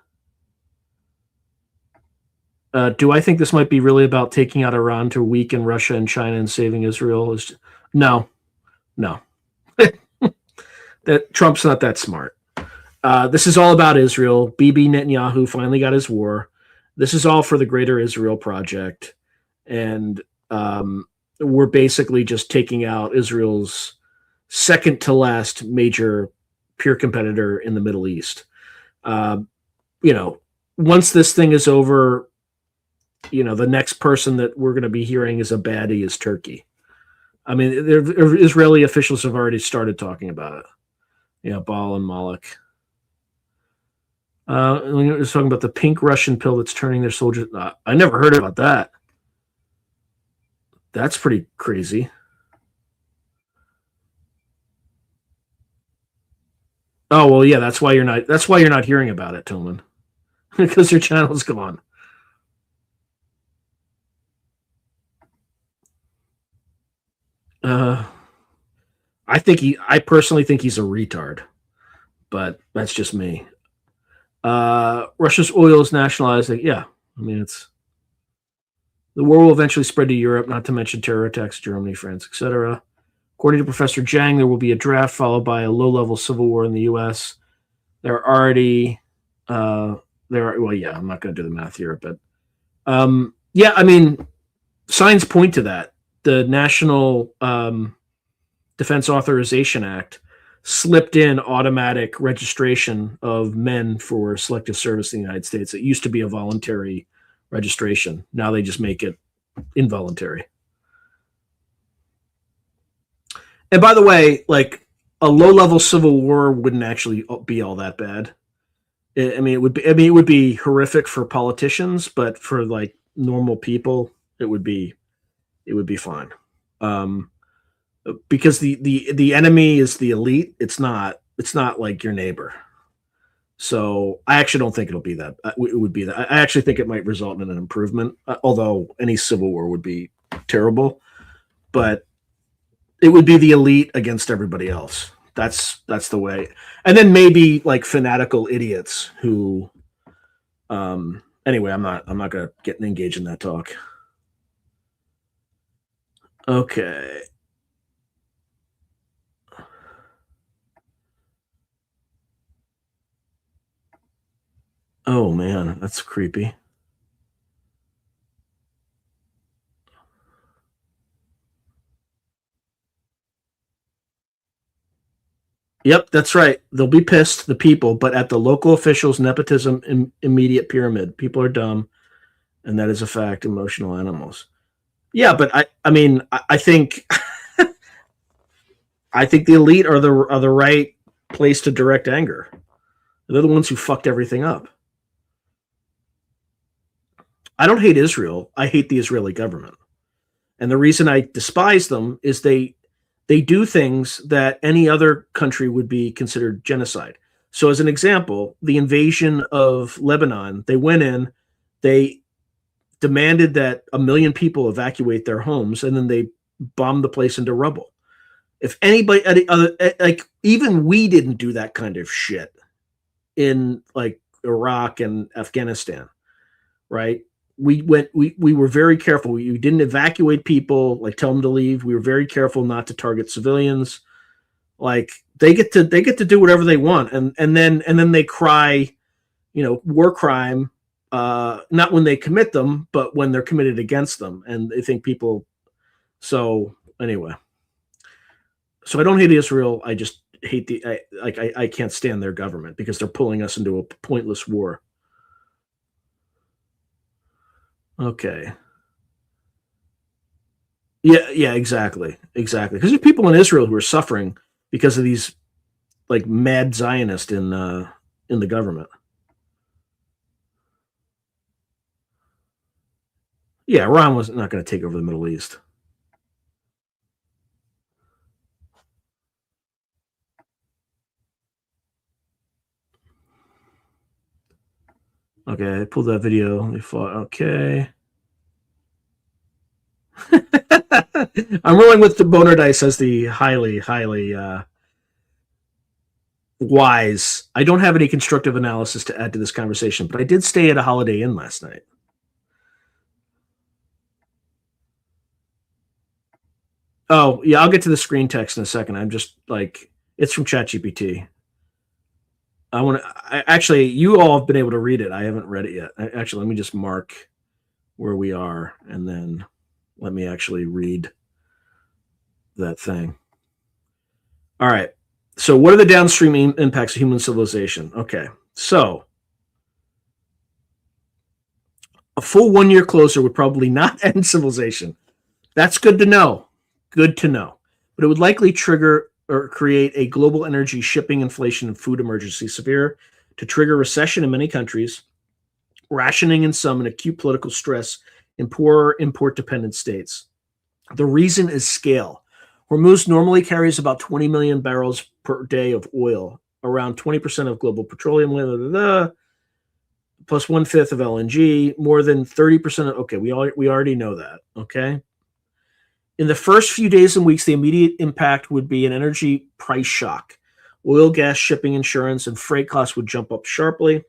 Do I think this might be really about taking out Iran to weaken Russia and China and saving Israel? No. That Trump's not that smart. This is all about Israel. Bibi Netanyahu finally got his war. This is all for the Greater Israel Project. And we're basically just taking out Israel's second to last major peer competitor in the Middle East. Once this thing is over, the next person that we're going to be hearing is a baddie is Turkey. I mean, Israeli officials have already started talking about it. Baal and Moloch. We were talking about the pink Russian pill that's turning their soldiers. I never heard about that. That's pretty crazy. Oh well, yeah. That's why you're not hearing about it, Tillman, because your channel's gone. I personally think he's a retard, but that's just me. Russia's oil is nationalized. Yeah, I mean, the war will eventually spread to Europe, not to mention terror attacks, Germany, France, etc. According to Professor Zhang, there will be a draft followed by a low-level civil war in the U.S. Well, yeah, I'm not going to do the math here, but yeah, I mean, signs point to that. The National Defense Authorization Act slipped in automatic registration of men for selective service in the United States. It used to be a voluntary registration. Now they just make it involuntary. And by the way, like, a low-level civil war wouldn't actually be all that bad. It would be horrific for politicians, but for like normal people, it would be fine. Because the enemy is the elite. It's not like your neighbor. So I actually don't think it'll be that. It would be that. I actually think it might result in an improvement. Although any civil war would be terrible, but it would be the elite against everybody else. That's the way. And then maybe like fanatical idiots who. Anyway, I'm not gonna get engaged in that talk. Okay. Oh man, that's creepy. Yep, that's right. They'll be pissed, the people, but at the local officials, nepotism, immediate pyramid. People are dumb, and that is a fact. Emotional animals. Yeah, but I think I think the elite are the right place to direct anger. They're the ones who fucked everything up. I don't hate Israel. I hate the Israeli government. And the reason I despise them is they do things that any other country would be considered genocide. So as an example, the invasion of Lebanon, they went in, they demanded that 1 million people evacuate their homes, and then they bombed the place into rubble. If anybody, like, even we didn't do that kind of shit in like Iraq and Afghanistan, right? We were very careful. We didn't evacuate people, like tell them to leave. We were very careful not to target civilians. Like they get to do whatever they want, and then they cry, war crime, not when they commit them, but when they're committed against them, and they think people. So anyway, so I don't hate Israel. I just hate I can't stand their government because they're pulling us into a pointless war. Okay. Yeah, exactly. Because there's people in Israel who are suffering because of these like mad Zionists in the government. Yeah, Iran was not going to take over the Middle East. Okay, I pulled that video. Okay. I'm rolling with the boner dice as the highly wise. I don't have any constructive analysis to add to this conversation, but I did stay at a Holiday Inn last night. Oh, yeah, I'll get to the screen text in a second. I'm just like, it's from ChatGPT. Actually, you all have been able to read it. I haven't read it yet. Actually, let me just mark where we are, and then let me actually read that thing. All right. So what are the downstream impacts of human civilization? Okay. So a full 1 year closure would probably not end civilization. That's good to know. Good to know. But it would likely trigger or create a global energy, shipping, inflation, and food emergency, severe to trigger recession in many countries, rationing in some, and acute political stress in poorer import-dependent states. The reason is scale. Hormuz normally carries about 20 million barrels per day of oil, around 20% of global petroleum, plus 1/5 of LNG, more than 30% of, okay, we already know that, okay? In the first few days and weeks, the immediate impact would be an energy price shock. Oil, gas, shipping, insurance, and freight costs would jump up sharply.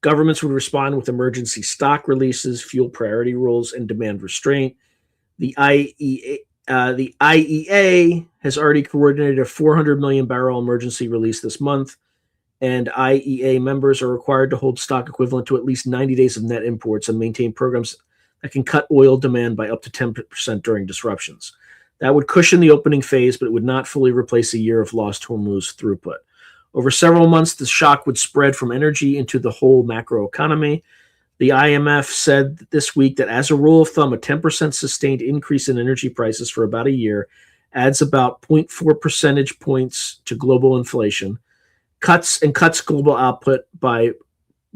Governments would respond with emergency stock releases, fuel priority rules, and demand restraint. The IEA has already coordinated a 400 million barrel emergency release this month, and IEA members are required to hold stock equivalent to at least 90 days of net imports and maintain programs that can cut oil demand by up to 10% during disruptions. That would cushion the opening phase, but it would not fully replace a year of lost Hormuz throughput. Over several months, the shock would spread from energy into the whole macroeconomy. The IMF said this week that as a rule of thumb, a 10% sustained increase in energy prices for about a year adds about 0.4 percentage points to global inflation, cuts global output by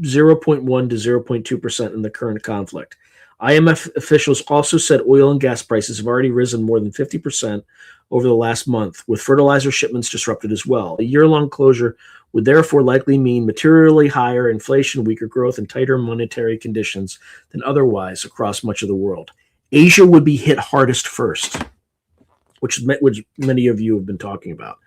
0.1 to 0.2% in the current conflict. IMF officials also said oil and gas prices have already risen more than 50% over the last month, with fertilizer shipments disrupted as well. A year-long closure would therefore likely mean materially higher inflation, weaker growth, and tighter monetary conditions than otherwise across much of the world. Asia would be hit hardest first, which many of you have been talking about.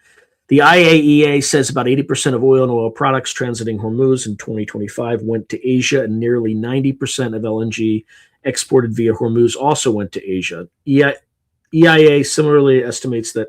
The IAEA says about 80% of oil and oil products transiting Hormuz in 2025 went to Asia, and nearly 90% of LNG exported via Hormuz also went to Asia. EIA similarly estimates that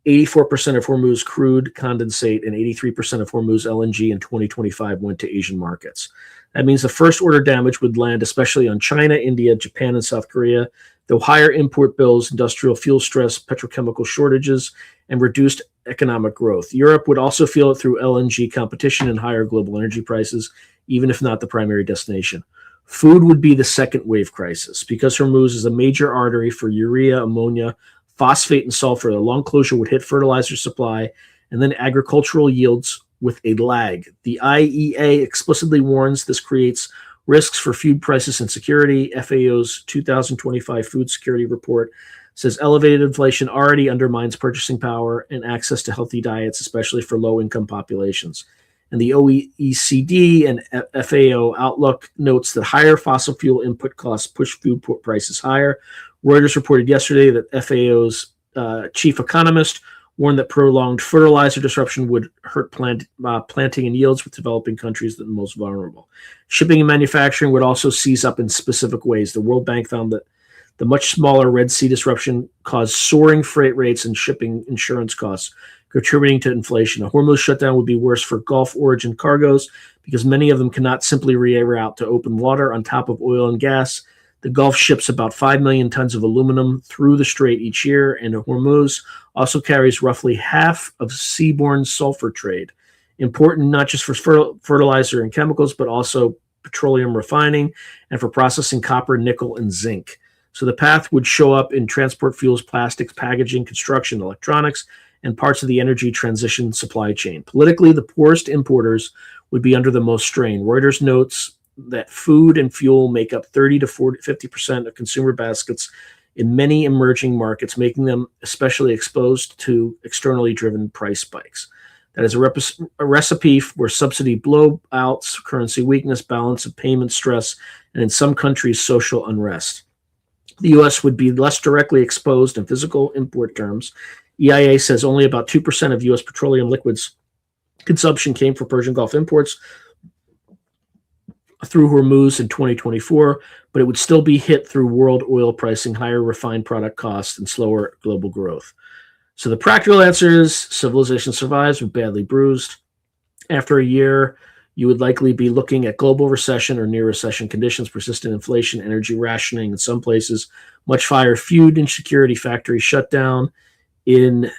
84% of Hormuz crude, condensate, and 83% of Hormuz LNG in 2025 went to Asian markets. That means the first order damage would land especially on China, India, Japan, and South Korea, though higher import bills, industrial fuel stress, petrochemical shortages, and reduced economic growth. Europe would also feel it through LNG competition and higher global energy prices, even if not the primary destination. Food would be the second wave crisis. Because Hormuz is a major artery for urea, ammonia, phosphate, and sulfur, the long closure would hit fertilizer supply and then agricultural yields with a lag. The IEA explicitly warns this creates risks for food prices and security. FAO's 2025 food security report says elevated inflation already undermines purchasing power and access to healthy diets, especially for low-income populations. And the OECD and FAO outlook notes that higher fossil fuel input costs push food prices higher. Reuters reported yesterday that FAO's chief economist warned that prolonged fertilizer disruption would hurt planting and yields with developing countries that are most vulnerable. Shipping and manufacturing would also seize up in specific ways. The World Bank found that the much smaller Red Sea disruption caused soaring freight rates and shipping insurance costs, contributing to inflation. A Hormuz shutdown would be worse for Gulf origin cargoes because many of them cannot simply reroute to open water. On top of oil and gas, the Gulf ships about 5 million tons of aluminum through the strait each year, and Hormuz also carries roughly half of seaborne sulfur trade, important not just for fertilizer and chemicals, but also petroleum refining and for processing copper, nickel, and zinc. So the path would show up in transport fuels, plastics, packaging, construction, electronics, and parts of the energy transition supply chain. Politically, the poorest importers would be under the most strain. Reuters notes that food and fuel make up 30 to 50% of consumer baskets in many emerging markets, making them especially exposed to externally driven price spikes. That is a recipe for subsidy blowouts, currency weakness, balance of payment stress, and in some countries, social unrest. The U.S. would be less directly exposed in physical import terms. EIA says only about 2% of U.S. petroleum liquids consumption came from Persian Gulf imports through Hormuz in 2024, but it would still be hit through world oil pricing, higher refined product costs, and slower global growth. So the practical answer is civilization survives but badly bruised. After a year, you would likely be looking at global recession or near recession conditions, persistent inflation, energy rationing in some places, much higher food insecurity, factory shutdown in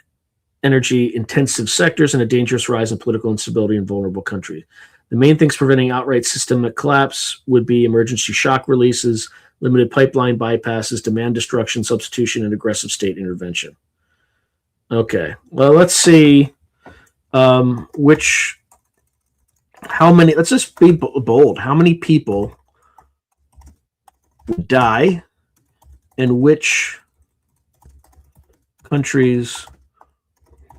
energy intensive sectors, and a dangerous rise in political instability in vulnerable countries. The main things preventing outright systemic collapse would be emergency shock releases, limited pipeline bypasses, demand destruction, substitution, and aggressive state intervention. Okay, well, let's see how many, let's just be bold. How many people would die and which countries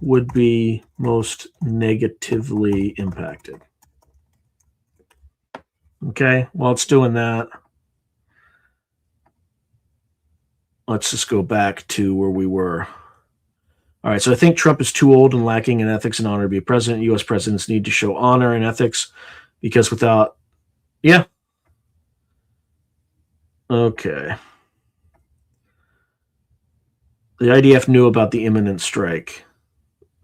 would be most negatively impacted? Okay, while it's doing that, let's just go back to where we were. All right, so I think Trump is too old and lacking in ethics and honor to be president. U.S. presidents need to show honor and ethics because without, yeah. Okay. The IDF knew about the imminent strike.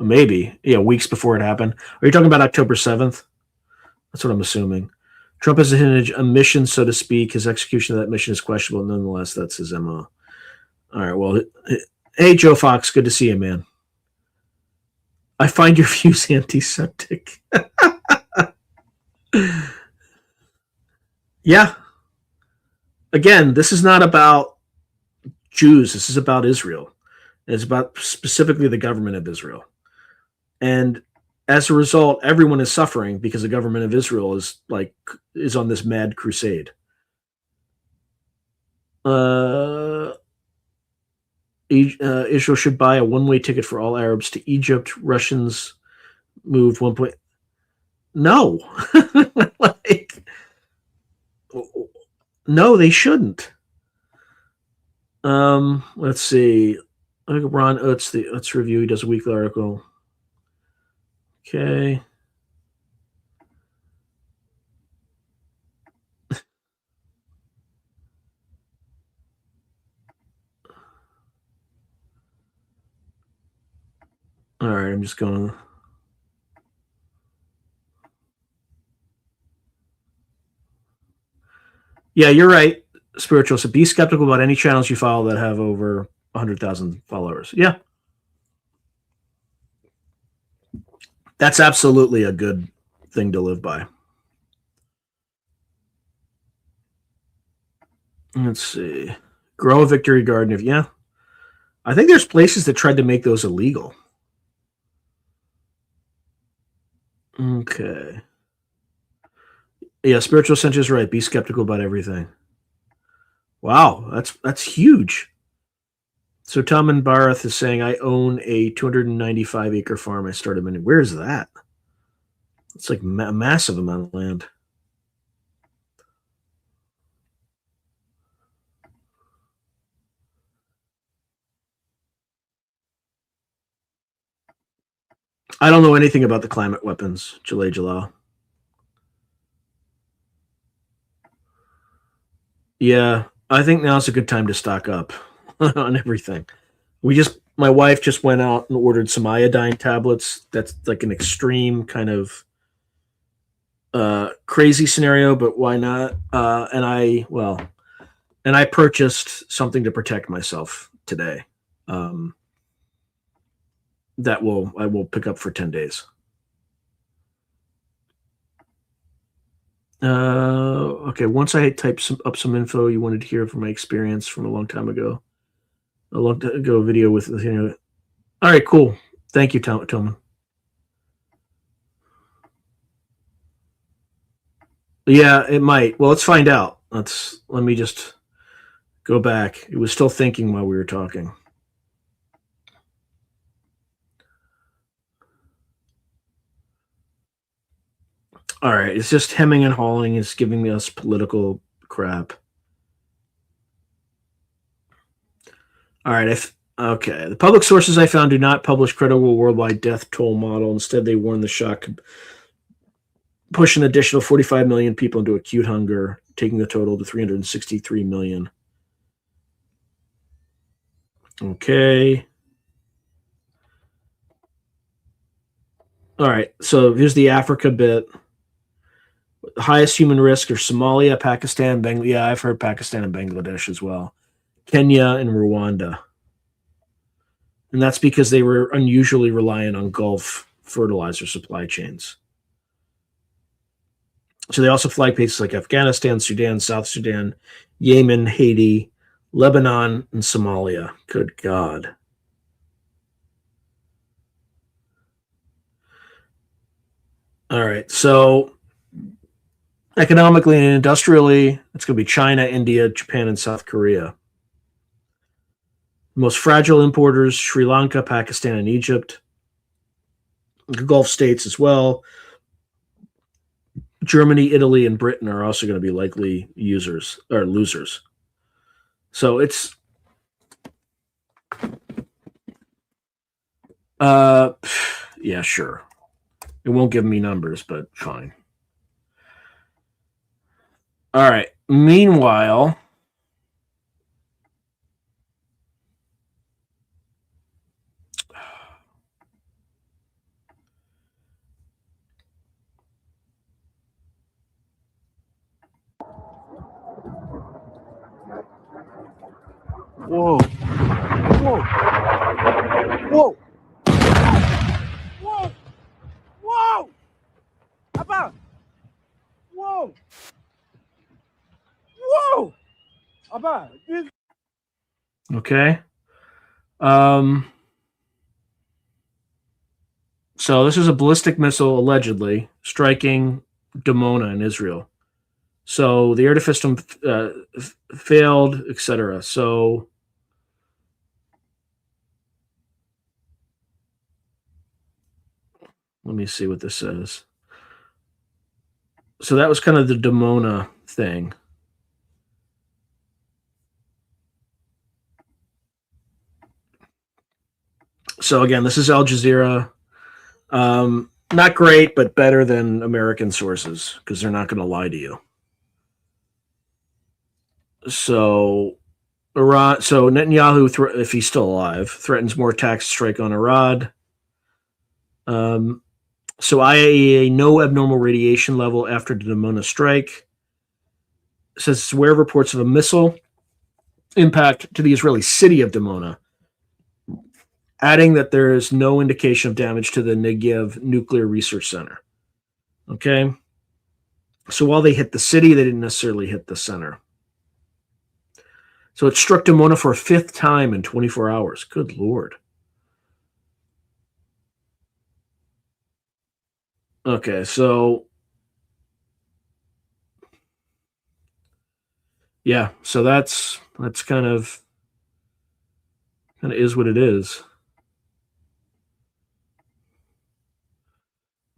Maybe, yeah, weeks before it happened. Are you talking about October 7th? That's what I'm assuming. Trump has a mission, so to speak. His execution of that mission is questionable. Nonetheless, that's his MO. All right, well, hey, Joe Fox, good to see you, man. I find your views antiseptic. Yeah. Again, this is not about Jews. This is about Israel. It's about specifically the government of Israel. And as a result, everyone is suffering because the government of Israel is on this mad crusade. Israel should buy a one-way ticket for all Arabs to Egypt. Russians moved 1 point. No, no, they shouldn't. Let's see. I think Ron Utz, the Utz Review, he does a weekly article. Okay. All right, I'm just going. Yeah, you're right, Spiritual. So be skeptical about any channels you follow that have over 100,000 followers. Yeah. That's absolutely a good thing to live by. Let's see. Grow a victory garden. Yeah. I think there's places that tried to make those illegal. Okay. Yeah, Spiritual Center is right. Be skeptical about everything. Wow, that's huge. So Tom and Barath is saying, I own a 295-acre farm. I started mining. Where is that? It's like a massive amount of land. I don't know anything about the climate weapons, Jalay Jalal. Yeah, I think now's a good time to stock up on everything. My wife just went out and ordered some iodine tablets. That's like an extreme kind of crazy scenario, but why not? And I purchased something to protect myself today. That I will pick up for 10 days. Okay, once I had typed up some info you wanted to hear from my experience from a long time ago. A long time ago video with, all right, cool. Thank you, Tillman. Yeah, it might. Well, let's find out. Let me just go back. It was still thinking while we were talking. All right, it's just hemming and hawing. It's giving us political crap. All right, okay. The public sources I found do not publish credible worldwide death toll model. Instead, they warn the shock could push an additional 45 million people into acute hunger, taking the total to 363 million. Okay. All right, so here's the Africa bit. The highest human risk are Somalia, Pakistan, Bangladesh. Yeah, I've heard Pakistan and Bangladesh as well. Kenya and Rwanda. And that's because they were unusually reliant on Gulf fertilizer supply chains. So they also flag places like Afghanistan, Sudan, South Sudan, Yemen, Haiti, Lebanon, and Somalia. Good God. All right, so economically and industrially, it's going to be China, India, Japan, and South Korea. Most fragile importers, Sri Lanka, Pakistan, and Egypt. The Gulf states as well. Germany, Italy, and Britain are also going to be likely users or losers. So it's yeah, sure. It won't give me numbers, but fine. All right. Meanwhile, whoa. Whoa. Whoa. Whoa. Whoa. Abba. Whoa. Whoa. Abba. Okay. So this is a ballistic missile allegedly striking Dimona in Israel. So the air defense system failed, etc. So let me see what this says. So that was kind of the Dimona thing. So again, this is Al Jazeera. Not great, but better than American sources because they're not going to lie to you. So Iran. So Netanyahu, if he's still alive, threatens more attacks to strike on Iran. So IAEA, no abnormal radiation level after the Dimona strike. Says it's aware of reports of a missile impact to the Israeli city of Dimona, adding that there is no indication of damage to the Negev Nuclear Research Center. Okay. So while they hit the city, they didn't necessarily hit the center. So it struck Dimona for a fifth time in 24 hours. Good Lord. Okay, so yeah, so that's kind of is what it is.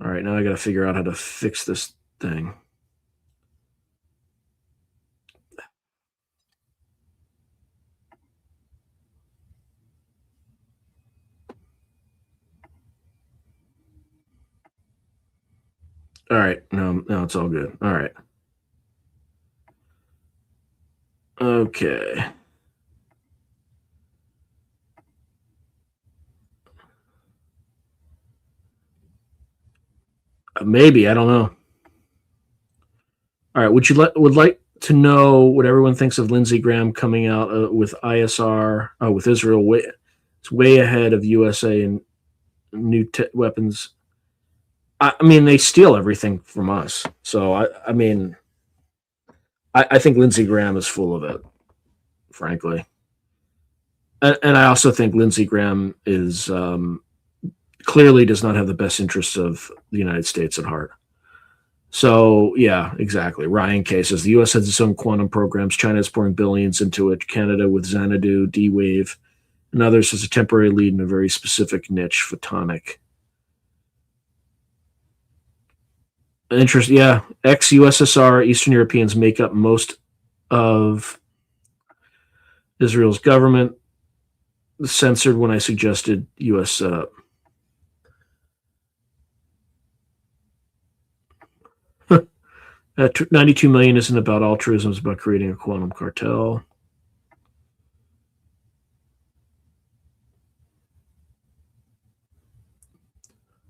All right, now I got to figure out how to fix this thing. All right, no, it's all good. All right. Okay. Maybe, I don't know. All right, would like to know what everyone thinks of Lindsey Graham coming out with ISR with Israel? It's way ahead of USA and new weapons. I mean, they steal everything from us. So I mean, I think Lindsey Graham is full of it, frankly. And I also think Lindsey Graham is clearly does not have the best interests of the United States at heart. So yeah, exactly. Ryan Kay says the U.S. has its own quantum programs. China is pouring billions into it. Canada with Xanadu, D-Wave, and others has a temporary lead in a very specific niche, photonic. Interest, yeah. Ex-USSR, Eastern Europeans make up most of Israel's government. Censored when I suggested U.S. setup. 92 million isn't about altruism, it's about creating a quantum cartel.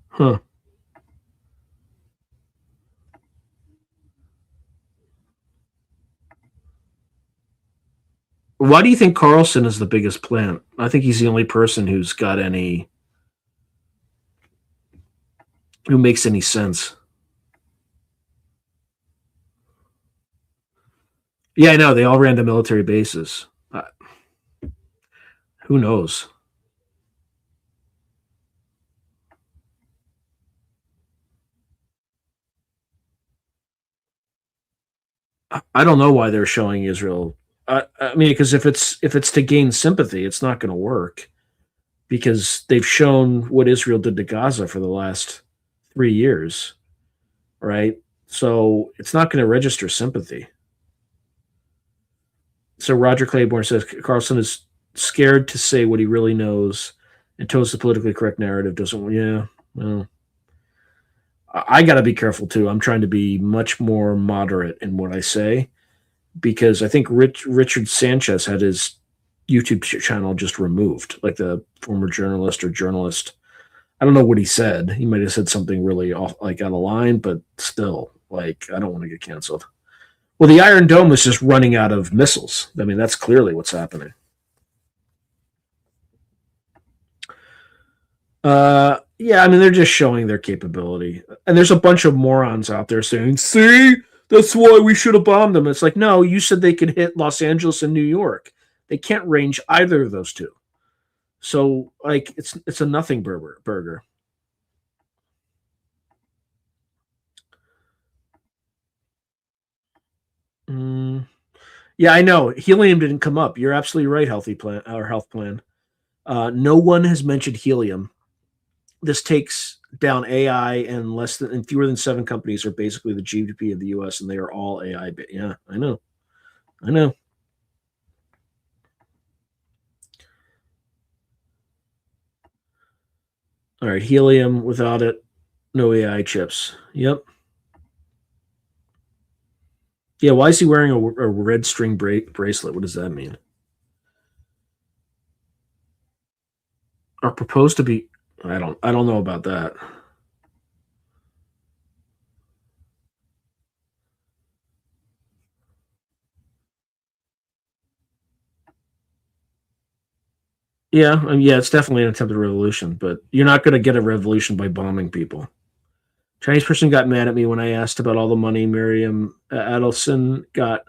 Huh. Why do you think Carlson is the biggest plant? I think he's the only person who's got who makes any sense. Yeah, I know. They all ran to military bases. Who knows? I don't know why they're showing Israel. I mean, because if it's to gain sympathy, it's not going to work. Because they've shown what Israel did to Gaza for the last 3 years, right? So it's not going to register sympathy. So Roger Claiborne says Carlson is scared to say what he really knows and toes the politically correct narrative. Doesn't, yeah, well, I got to be careful too. I'm trying to be much more moderate in what I say because I think Richard Sanchez had his YouTube channel just removed, like the former journalist or journalist. I don't know what he said. He might have said something really off, like out of line, but still, like, I don't want to get canceled. Well, the Iron Dome is just running out of missiles. I mean, that's clearly what's happening. Yeah, I mean, they're just showing their capability. And there's a bunch of morons out there saying, see, that's why we should have bombed them. It's like, no, you said they could hit Los Angeles and New York. They can't range either of those two. So, like, it's a nothing burger. Yeah, I know. Helium didn't come up. You're absolutely right, health plan. No one has mentioned helium. This takes down AI, and fewer than 7 companies are basically the GDP of the US, and they are all AI. Yeah, I know. All right, helium, without it, no AI chips. Yep. Yeah, why is he wearing a red string bracelet? What does that mean? Are proposed to be? I don't know about that. Yeah, I mean, yeah, it's definitely an attempted revolution, but you're not going to get a revolution by bombing people. Chinese person got mad at me when I asked about all the money Miriam Adelson got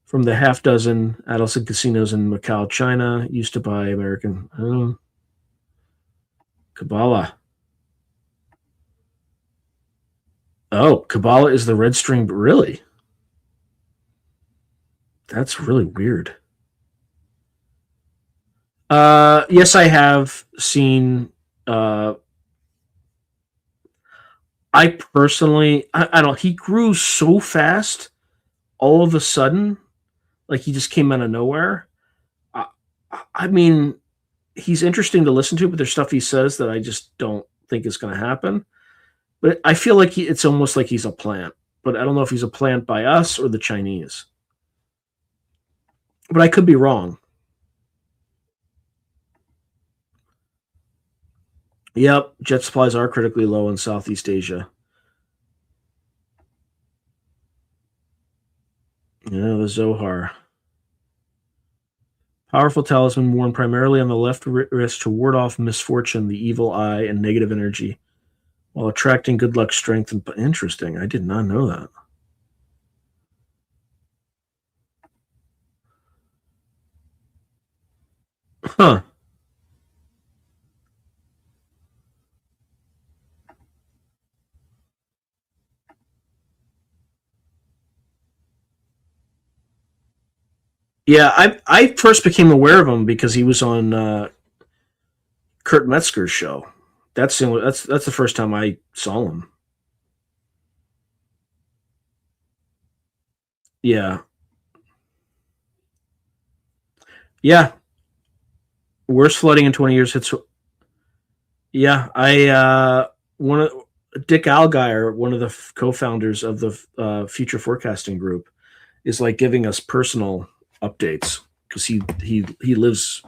from the half dozen Adelson casinos in Macau, China, used to buy American. Kabbalah. Oh, Kabbalah is the red string. Really? That's really weird. Yes, I have seen. I personally, I don't. He grew so fast, all of a sudden, like he just came out of nowhere. I mean, he's interesting to listen to, but there's stuff he says that I just don't think is going to happen. But I feel like it's almost like he's a plant. But I don't know if he's a plant by us or the Chinese. But I could be wrong. Yep, jet supplies are critically low in Southeast Asia. Yeah, the Zohar. Powerful talisman worn primarily on the left wrist to ward off misfortune, the evil eye, and negative energy, while attracting good luck, strength, and interesting. I did not know that. Huh. Yeah, I first became aware of him because he was on Kurt Metzger's show. That's the first time I saw him. Yeah. Yeah. Worst flooding in 20 years hits. Yeah, I one of Dick Algeier, one of the co-founders of the Future Forecasting Group, is like giving us personal updates because he lives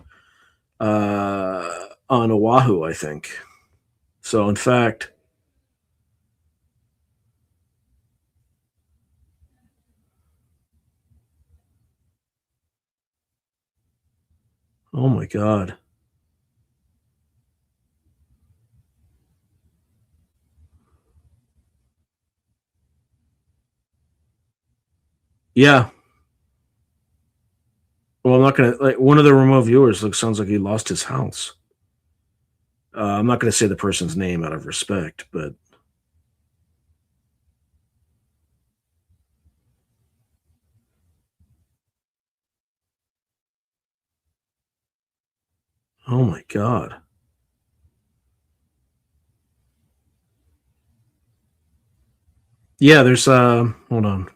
on Oahu, I think. So in fact, Oh my God. Yeah. Well, I'm not gonna like one of the remote viewers. Sounds like he lost his house. I'm not gonna say the person's name out of respect, but oh my God. Yeah, there's hold on.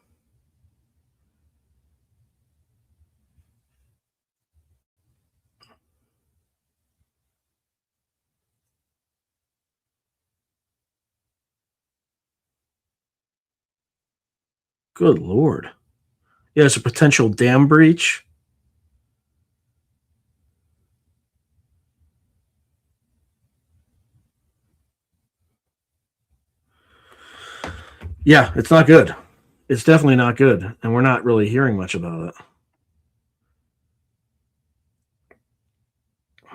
Good Lord. Yeah, there's a potential dam breach. Yeah, it's not good. It's definitely not good, and we're not really hearing much about it.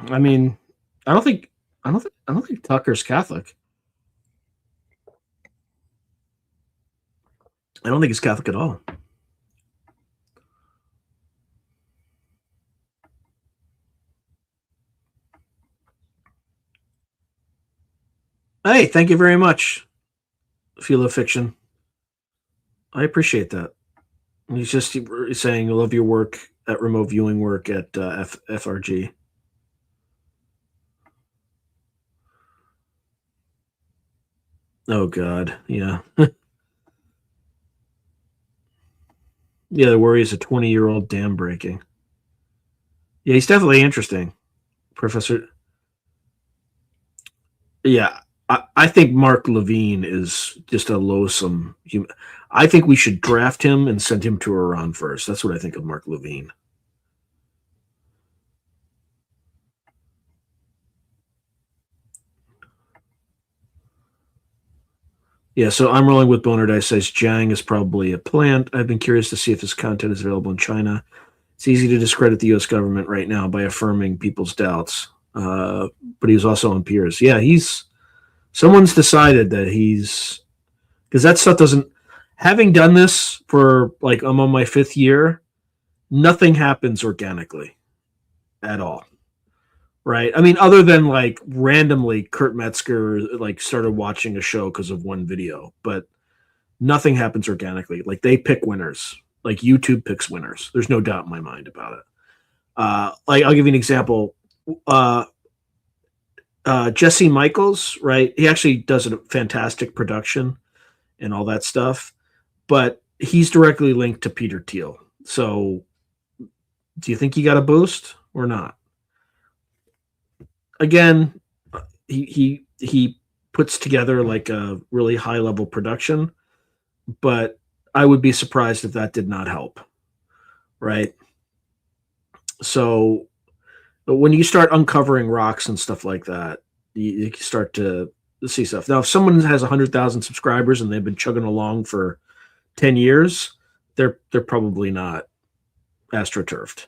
I mean, I don't think Tucker's Catholic. I don't think he's Catholic at all. Hey, thank you very much, Philo Fiction. I appreciate that. He's just saying, I love your work at remote viewing work at FRG. Oh, God. Yeah. Yeah, the worry is a 20-year-old dam breaking. Yeah, he's definitely interesting, Professor. Yeah, I think Mark Levine is just a loathsome human. I think we should draft him and send him to Iran first. That's what I think of Mark Levine. Yeah, so I'm rolling with Boner Dice says Jiang is probably a plant. I've been curious to see if his content is available in China. It's easy to discredit the U.S. government right now by affirming people's doubts. But he's also on peers. Yeah, someone's decided that because that stuff doesn't. Having done this for like I'm on my 5th year, nothing happens organically at all. Right. I mean, other than like randomly Kurt Metzger like started watching a show because of one video, but nothing happens organically. Like they pick winners. Like YouTube picks winners. There's no doubt in my mind about it. Like I'll give you an example. Jesse Michaels, right? He actually does a fantastic production and all that stuff, but he's directly linked to Peter Thiel. So do you think he got a boost or not? Again, he puts together like a really high level production, but I would be surprised if that did not help. Right. So when you start uncovering rocks and stuff like that, you start to see stuff. Now, if someone has 100,000 subscribers and they've been chugging along for 10 years, they're probably not astroturfed.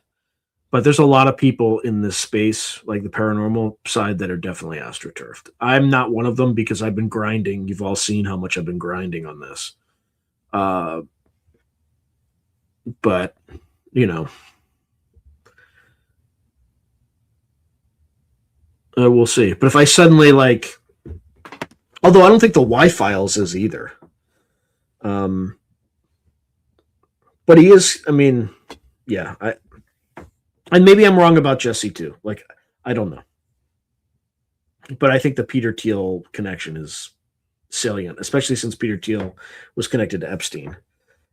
But there's a lot of people in this space, like the paranormal side, that are definitely astroturfed. I'm not one of them because I've been grinding. You've all seen how much I've been grinding on this. But, you know, we'll see. But if I suddenly like, although I don't think the Y-Files is either. But he is, I mean, yeah, and maybe I'm wrong about Jesse too. Like, I don't know. But I think the Peter Thiel connection is salient, especially since Peter Thiel was connected to Epstein.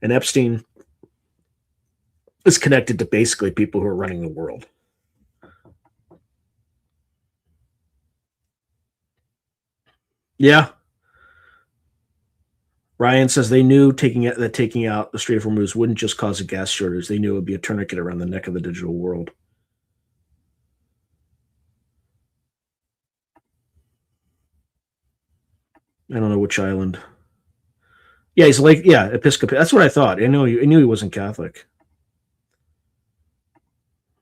And Epstein is connected to basically people who are running the world. Yeah. Ryan says they knew taking out the Strait of Hormuz wouldn't just cause a gas shortage. They knew it would be a tourniquet around the neck of the digital world. I don't know which island. Yeah, he's like, yeah, Episcopal. That's what I thought. I knew he wasn't Catholic.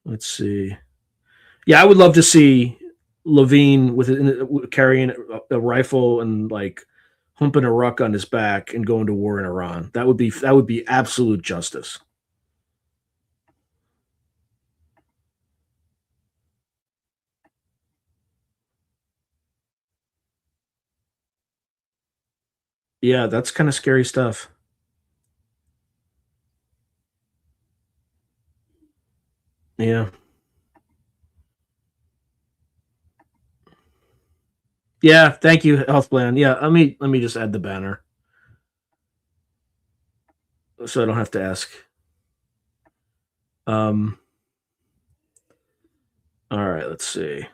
Let's see. Yeah, I would love to see Levine carrying a rifle and like humping a ruck on his back and going to war in Iran. That would be absolute justice. Yeah, that's kind of scary stuff. Yeah. Yeah, thank you, health plan. Yeah, let me just add the banner so I don't have to ask. All right, let's see.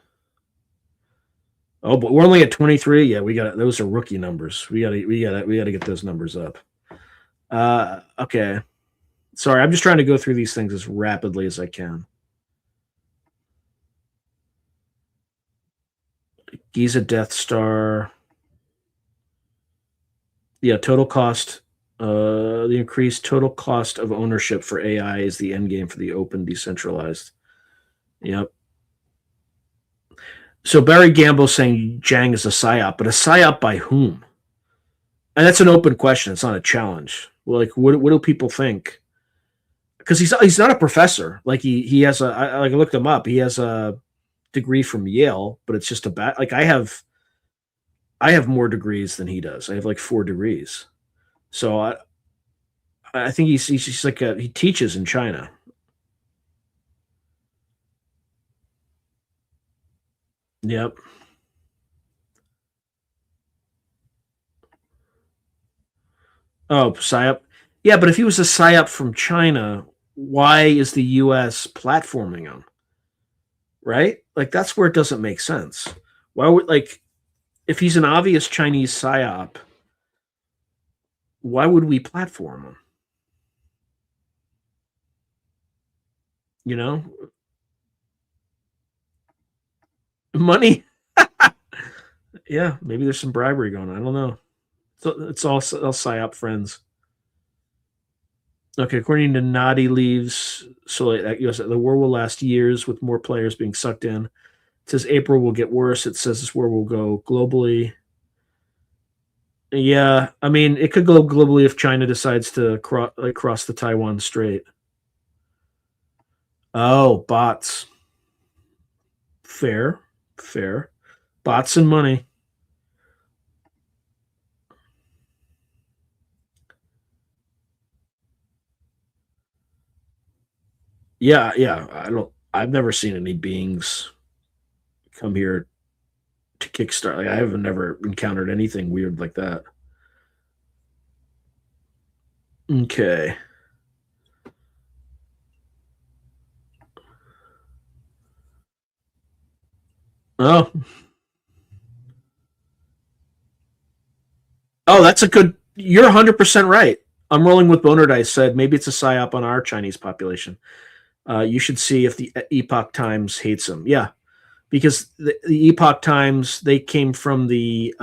Oh, but we're only at 23. Yeah, we got those are rookie numbers. We gotta get those numbers up. Okay. Sorry, I'm just trying to go through these things as rapidly as I can. Giza Death Star. Yeah, total cost. The increased total cost of ownership for AI is the end game for the open decentralized. Yep. So Barry Gamble saying Zhang is a psyop, but a psyop by whom? And that's an open question. It's not a challenge. Well, like, what do people think? Because he's not a professor. Like he has I looked him up. He has a degree from Yale, but it's just like I have more degrees than he does. I have like 4 degrees. So I think he's just like he teaches in China. Yep. Oh, psyop. Yeah, but if he was a psyop from China, why is the U.S. platforming him? Right? Like that's where it doesn't make sense. Why would if he's an obvious Chinese psyop, why would we platform him? You know, money. Yeah, maybe there's some bribery going on. I don't know. So it's all psyop friends. Okay, according to Nadi leaves, so the war will last years with more players being sucked in. It says April will get worse. It says this war will go globally. Yeah, I mean, it could go globally if China decides to cross the Taiwan Strait. Oh, bots. Fair. Bots and money. Yeah. I've never seen any beings come here to kickstart. Like I have never encountered anything weird like that. Okay. Oh. Oh, that's a good. You're 100% right. I'm rolling with Boner Dice said maybe it's a psyop on our Chinese population. You should see if the Epoch Times hates him. Yeah, because the Epoch Times, they came from the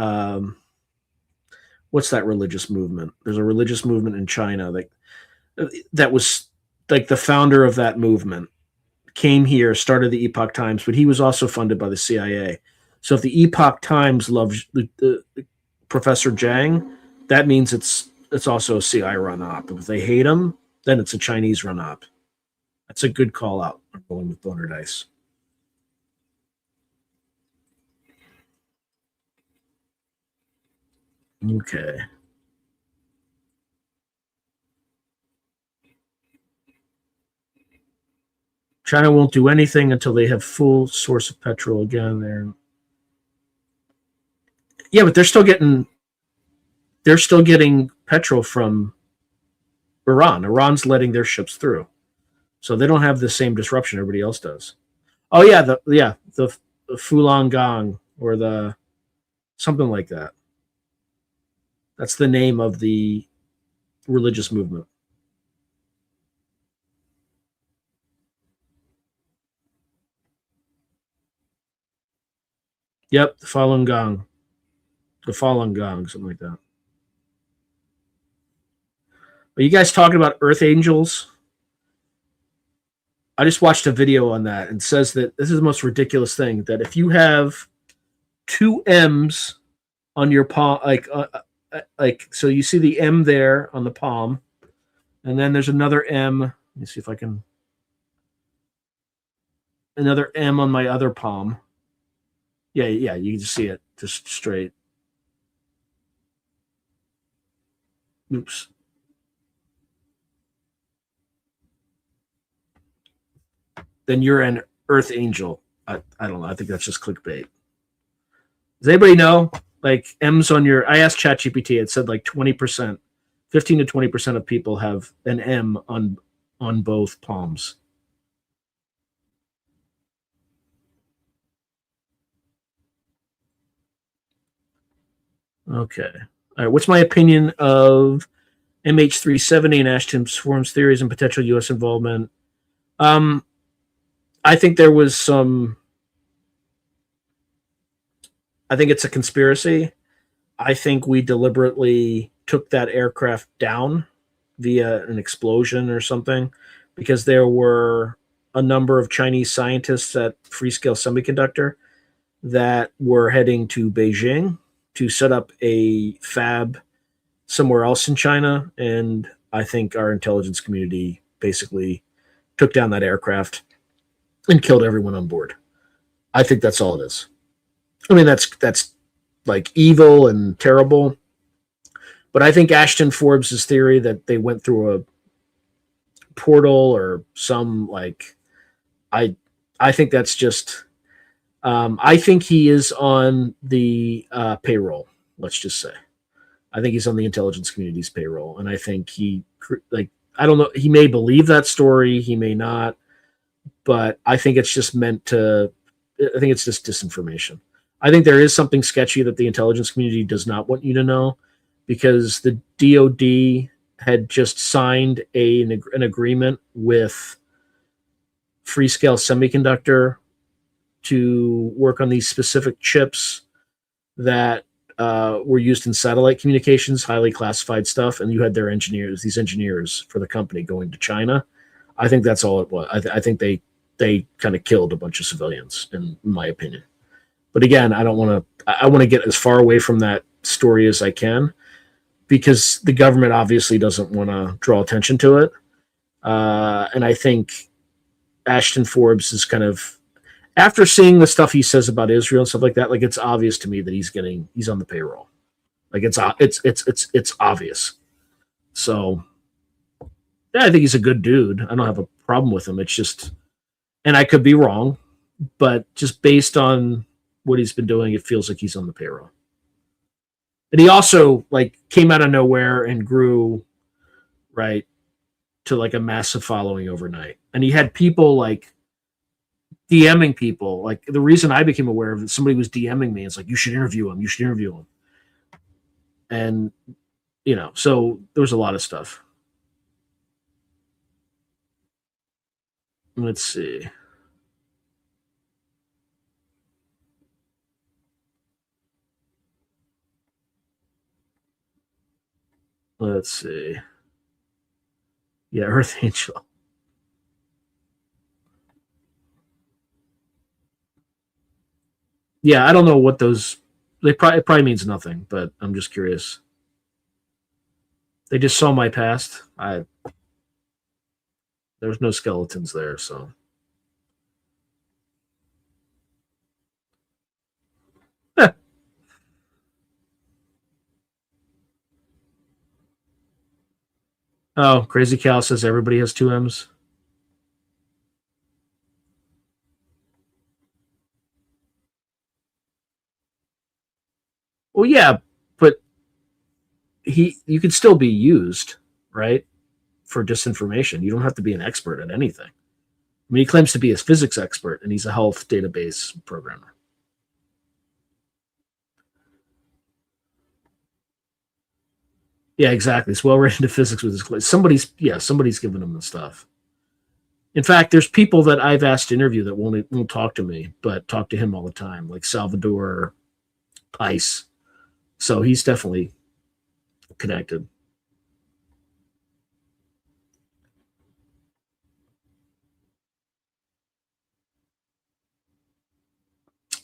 what's that religious movement? There's a religious movement in China that was like the founder of that movement came here, started the Epoch Times, but he was also funded by the CIA. So if the Epoch Times loves Professor Zhang, that means it's also a CIA run op. If they hate him, then it's a Chinese run op. That's a good call out. I'm going with Boner Dice. Okay. China won't do anything until they have full source of petrol again. Yeah, but they're still getting petrol from Iran. Iran's letting their ships through, so they don't have the same disruption everybody else does. Oh yeah, the Falun Gong or the something like that. That's the name of the religious movement. Yep, the Falun Gong. The Falun Gong, something like that. Are you guys talking about Earth Angels? I just watched a video on that and says that this is the most ridiculous thing, that if you have two M's on your palm, so you see the M there on the palm, and then there's another M. Let me see if I can. Another M on my other palm. Yeah, you can just see it just straight. Oops. Then you're an Earth Angel. I don't know. I think that's just clickbait. Does anybody know? Like M's on your. I asked ChatGPT. It said like 20%, 15 to 20% of people have an M on both palms. Okay. All right. What's my opinion of MH370 and Ashton Form's theories and potential U.S. involvement? I think there was some. I think it's a conspiracy. I think we deliberately took that aircraft down via an explosion or something, because there were a number of Chinese scientists at Freescale Semiconductor that were heading to Beijing to set up a fab somewhere else in China. And I think our intelligence community basically took down that aircraft and killed everyone on board. I think that's all it is. I mean, that's like evil and terrible. But I think Ashton Forbes' theory that they went through a portal or some I think that's just, I think he is on the payroll. Let's just say, I think he's on the intelligence community's payroll. And I think I don't know, he may believe that story, he may not, but I think it's just I think it's just disinformation. I think there is something sketchy that the intelligence community does not want you to know, because the DoD had just signed an agreement with Freescale Semiconductor to work on these specific chips that were used in satellite communications, highly classified stuff, and you had these engineers for the company going to China. I think that's all it was. I think they kind of killed a bunch of civilians, in my opinion. But again, I want to get as far away from that story as I can, because the government obviously doesn't want to draw attention to it. And I think Ashton Forbes is kind of, after seeing the stuff he says about Israel and stuff like that, like it's obvious to me that he's on the payroll. Like it's obvious. So yeah, I think he's a good dude. I don't have a problem with him. It's just, and I could be wrong, but just based on what he's been doing, it feels like he's on the payroll. And he also came out of nowhere and grew to a massive following overnight. And he had people DMing people. The reason I became aware of it, somebody was DMing me. It's like, you should interview him. You should interview him. And, so there was a lot of stuff. Let's see. Let's see. Yeah, Earth Angel. Yeah, I don't know what those. It probably means nothing, but I'm just curious. They just saw my past. There's no skeletons there, so. Oh, Crazy Cal says everybody has two M's. Well, yeah, but you can still be used, right, for disinformation. You don't have to be an expert at anything. I mean, he claims to be a physics expert, and he's a health database programmer. Yeah, exactly. It's well read into physics with his class. Somebody's giving him the stuff. In fact, there's people that I've asked to interview that won't talk to me, but talk to him all the time, like Salvador Pais. So he's definitely connected.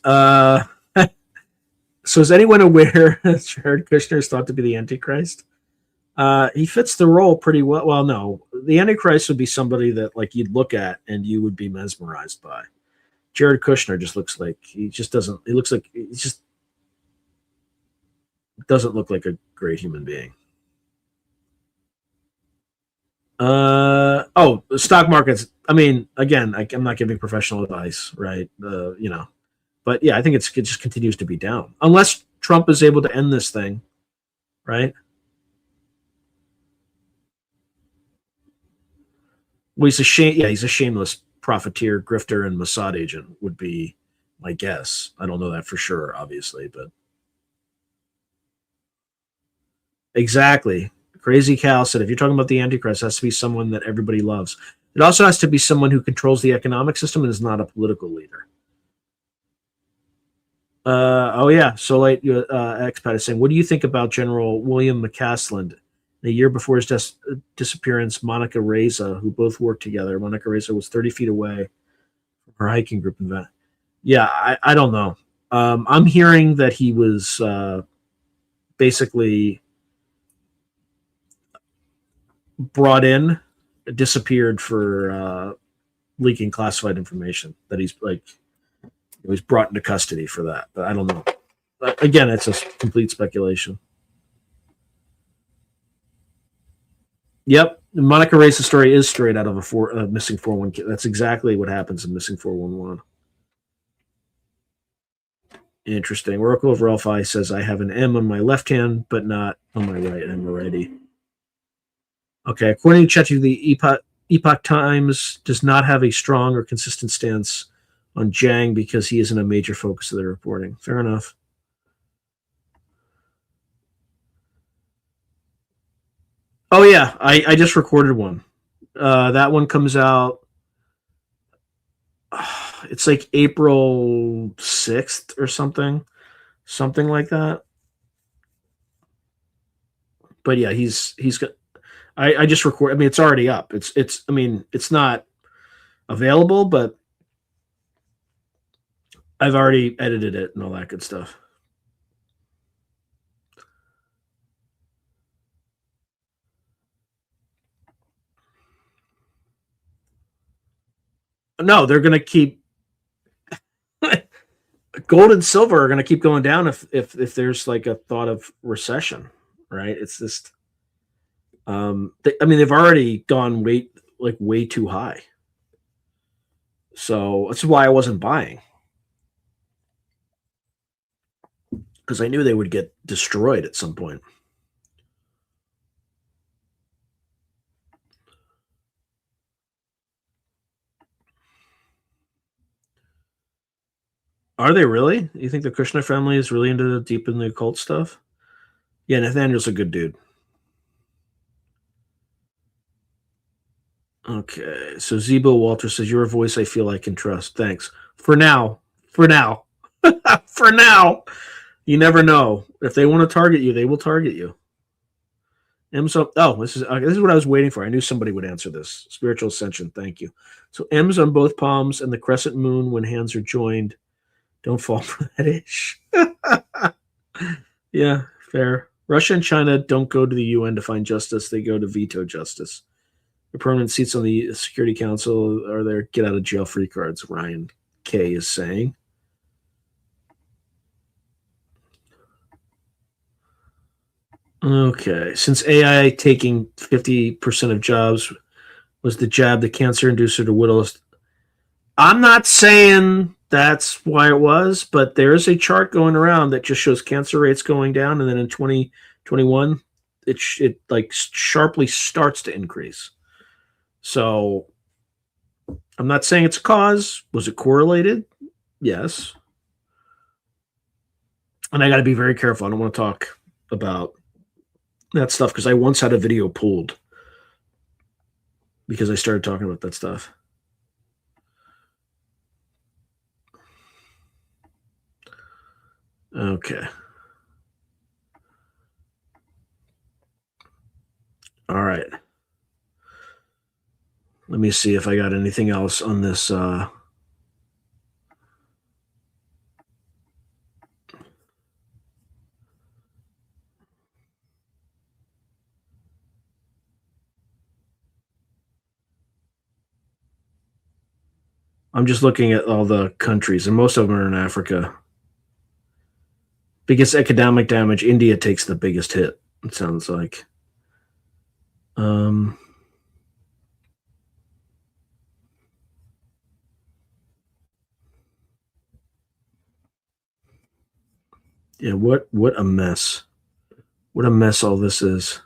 So is anyone aware that Jared Kushner is thought to be the Antichrist? He fits the role pretty well. Well, no, the Antichrist would be somebody that like you'd look at and you would be mesmerized by. Jared Kushner just looks like he just doesn't look like a great human being. The stock markets. I mean, again, I'm not giving professional advice, right? But yeah, I think it just continues to be down unless Trump is able to end this thing, right? Well, he's a shameless profiteer, grifter, and Mossad agent would be my guess. I don't know that for sure, obviously, but exactly. Crazy Cal said, if you're talking about the Antichrist, it has to be someone that everybody loves. It also has to be someone who controls the economic system and is not a political leader. Solite expat is saying, what do you think about General William McCasland? The year before his disappearance, Monica Reza, who both worked together. Monica Reza was 30 feet away from her hiking group event. Yeah, I don't know. I'm hearing that he was basically brought in, disappeared for leaking classified information. That he was brought into custody for that. But I don't know. But again, it's a complete speculation. Yep, Monica Reza's story is straight out of a missing 411. That's exactly what happens in missing 411. Interesting. Oracle of Ralphi says I have an M on my left hand, but not on my right. I'm a righty. Okay, according to ChatGPT, Epoch Times does not have a strong or consistent stance on Jiang because he isn't a major focus of their reporting. Fair enough. Oh yeah, I just recorded one. That one comes out. It's like April 6th or something like that. But yeah, he's got. I just record. I mean, it's already up. It's. I mean, it's not available, but I've already edited it and all that good stuff. No, they're going to keep gold and silver are going to keep going down if there's like a thought of recession, right? It's just, they've already gone way too high. So that's why I wasn't buying, because I knew they would get destroyed at some point. Are they really? You think the Kushner family is really into deep in the occult stuff? Yeah, Nathaniel's a good dude. Okay, so Zebo Walter says, your voice I feel I can trust. Thanks. For now. For now. For now. You never know. If they want to target you, they will target you. This is what I was waiting for. I knew somebody would answer this. Spiritual ascension, thank you. So M's on both palms and the crescent moon when hands are joined. Don't fall for that ish. Yeah, fair. Russia and China don't go to the UN to find justice. They go to veto justice. The permanent seats on the Security Council are their get out of jail free cards, Ryan K is saying. Okay. Since AI taking 50% of jobs was the jab the cancer inducer to whittle us. I'm not saying that's why it was, but there is a chart going around that just shows cancer rates going down, and then in 2021, it like sharply starts to increase. So I'm not saying it's a cause. Was it correlated? Yes. And I got to be very careful. I don't want to talk about that stuff because I once had a video pulled because I started talking about that stuff. Okay. All right. Let me see if I got anything else on this. I'm just looking at all the countries, and most of them are in Africa. Biggest economic damage, India takes the biggest hit, it sounds like. Yeah, what a mess. What a mess all this is.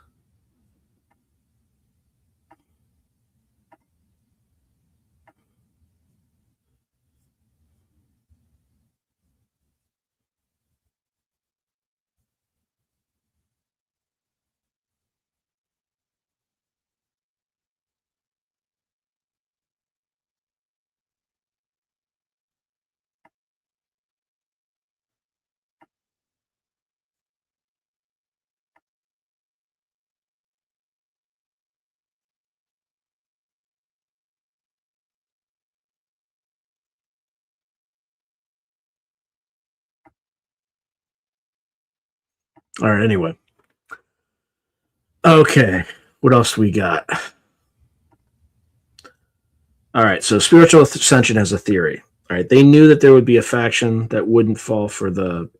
All right, anyway. Okay, what else we got? All right, so Spiritual Ascension has a theory. All right, they knew that there would be a faction that wouldn't fall for the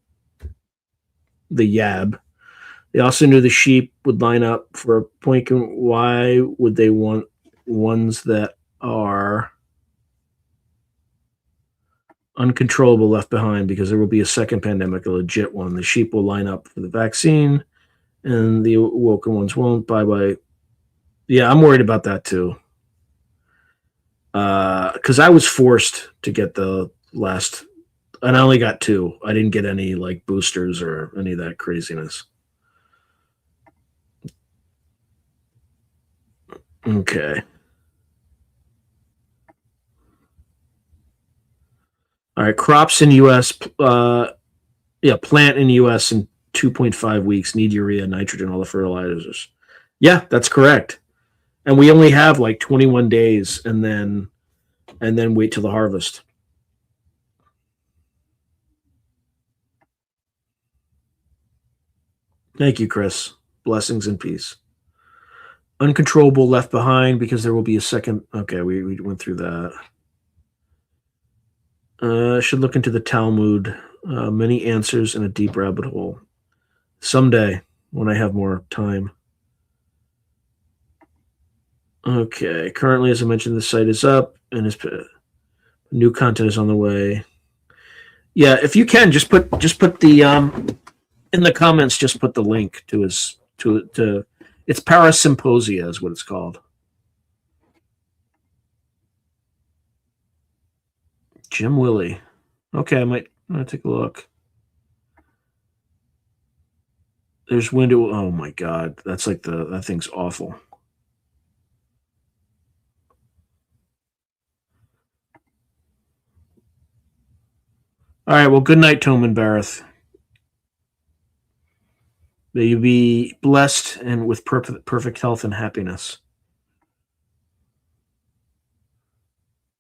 Yab. They also knew the sheep would line up for a point. Why would they want ones that are uncontrollable left behind? Because there will be a second pandemic, a legit one. The sheep will line up for the vaccine, and the awoken ones won't. Bye. Yeah, I'm worried about that too. Because I was forced to get the last, and I only got 2. I didn't get any like boosters or any of that craziness. Okay. All right, crops in U.S. Plant in U.S. in 2.5 weeks need urea, nitrogen, all the fertilizers. Yeah, that's correct. And we only have like 21 days, and then wait till the harvest. Thank you, Chris. Blessings and peace. Uncontrollable left behind because there will be a second. Okay, we went through that. Should look into the Talmud. Many answers in a deep rabbit hole. Someday, when I have more time. Okay. Currently, as I mentioned, the site is up and new content is on the way. Yeah, if you can, just put the in the comments. Just put the link to his to it's Parasymposia is what it's called. Jim Willie. Okay, I'm gonna take a look. There's window. Oh my god, that's like that thing's awful. All right. Well, good night, Tom and Bareth. May you be blessed and with perfect health and happiness.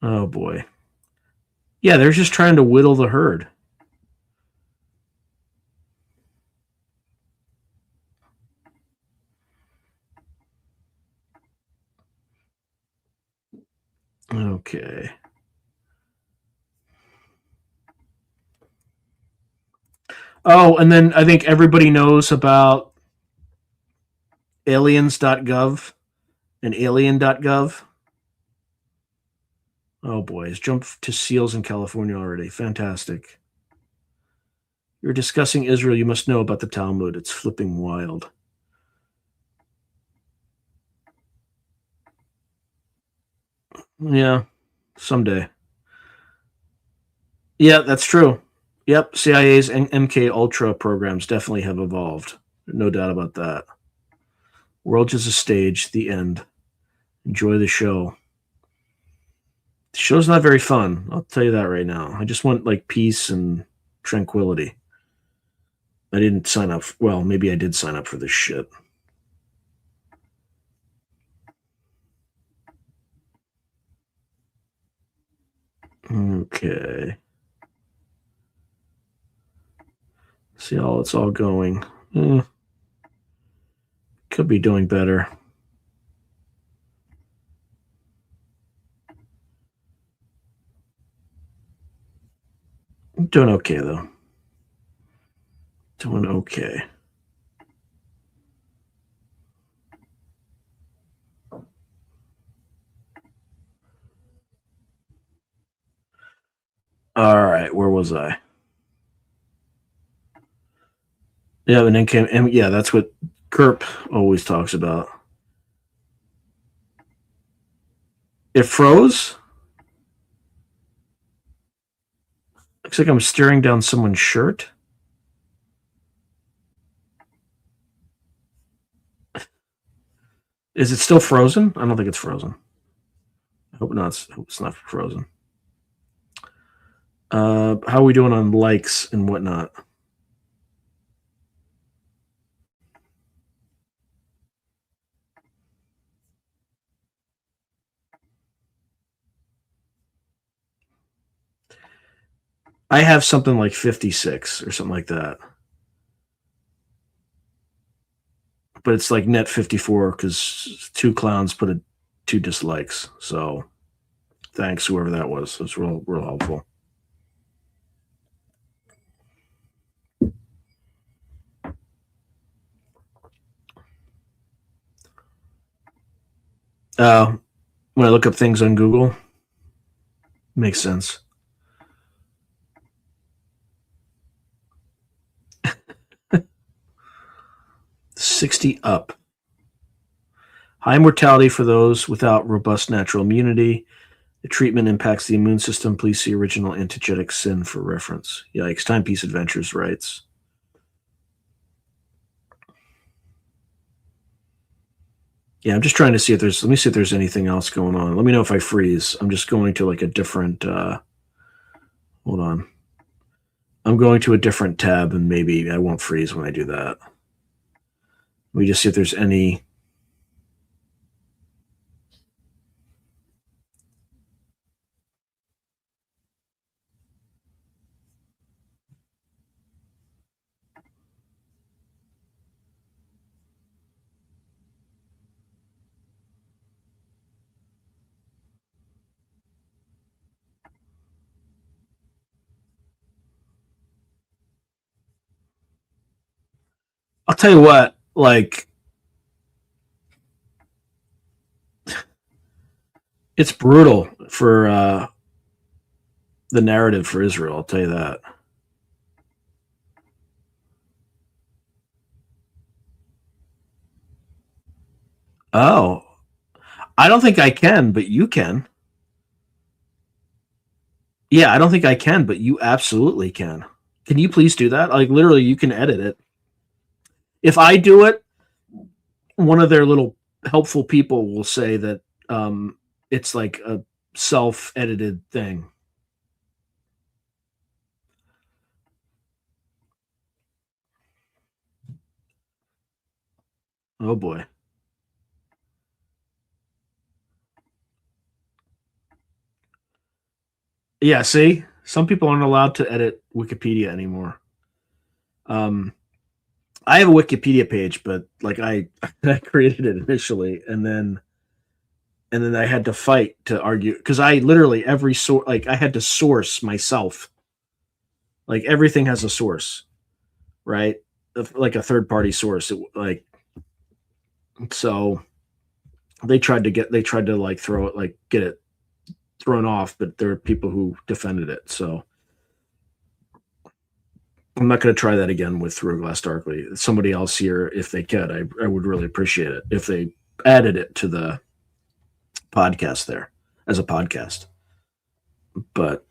Oh boy. Yeah, they're just trying to whittle the herd. Okay. Oh, and then I think everybody knows about aliens.gov and alien.gov. Oh boy, it's jumped to seals in California already. Fantastic. You're discussing Israel. You must know about the Talmud. It's flipping wild. Yeah, someday. Yeah, that's true. Yep, CIA's MK Ultra programs definitely have evolved. No doubt about that. World is a stage, the end. Enjoy the show. The show's not very fun. I'll tell you that right now. I just want like peace and tranquility. I didn't sign up. Well, maybe I did sign up for this shit. Okay. See how it's all going. Could be doing better. I'm doing okay, though. Doing okay. All right, where was I? Yeah, and then came, and yeah, that's what Kerp always talks about. It froze. Looks like I'm staring down someone's shirt. Is it still frozen? I don't think it's frozen. I hope not. I hope it's not frozen. How are we doing on likes and whatnot? I have something like 56 or something like that. But it's like net 54 because 2 clowns put 2 dislikes. So thanks, whoever that was. That's real helpful. When I look up things on Google, makes sense. $60 up. High mortality for those without robust natural immunity. The treatment impacts the immune system. Please see original Antigenic Sin for reference. Yikes. Timepiece Adventures writes. Yeah, I'm just trying to see if there's, let me see if there's anything else going on. Let me know if I freeze. I'm just going to like a different, hold on. I'm going to a different tab and maybe I won't freeze when I do that. Let me just see if there's any. I'll tell you what, like, it's brutal for the narrative for Israel. I'll tell you that. Oh, I don't think I can, but you can. Yeah, I don't think I can, but you absolutely can. Can you please do that? Like, literally, you can edit it. If I do it, one of their little helpful people will say that it's like a self-edited thing. Oh boy. Yeah, see? Some people aren't allowed to edit Wikipedia anymore. I have a Wikipedia page, but like I created it initially and then I had to fight to argue because I literally every source, like I had to source myself. Like everything has a source, right? Like a third party source. Like so they tried to like throw it, like get it thrown off, but there are people who defended it. So I'm not going to try that again with Through a Glass Darkly. Somebody else here, if they could, I would really appreciate it if they added it to the podcast there as a podcast. But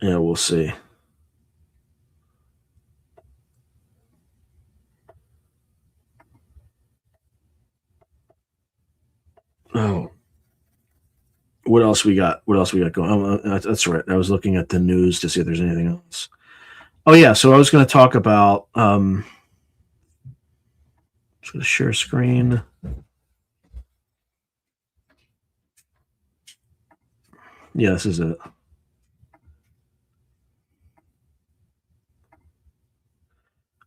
yeah, we'll see. Oh, what else we got? What else we got going? Oh, that's right. I was looking at the news to see if there's anything else. Oh yeah, so I was going to talk about. Should I share screen? Yeah, this is it.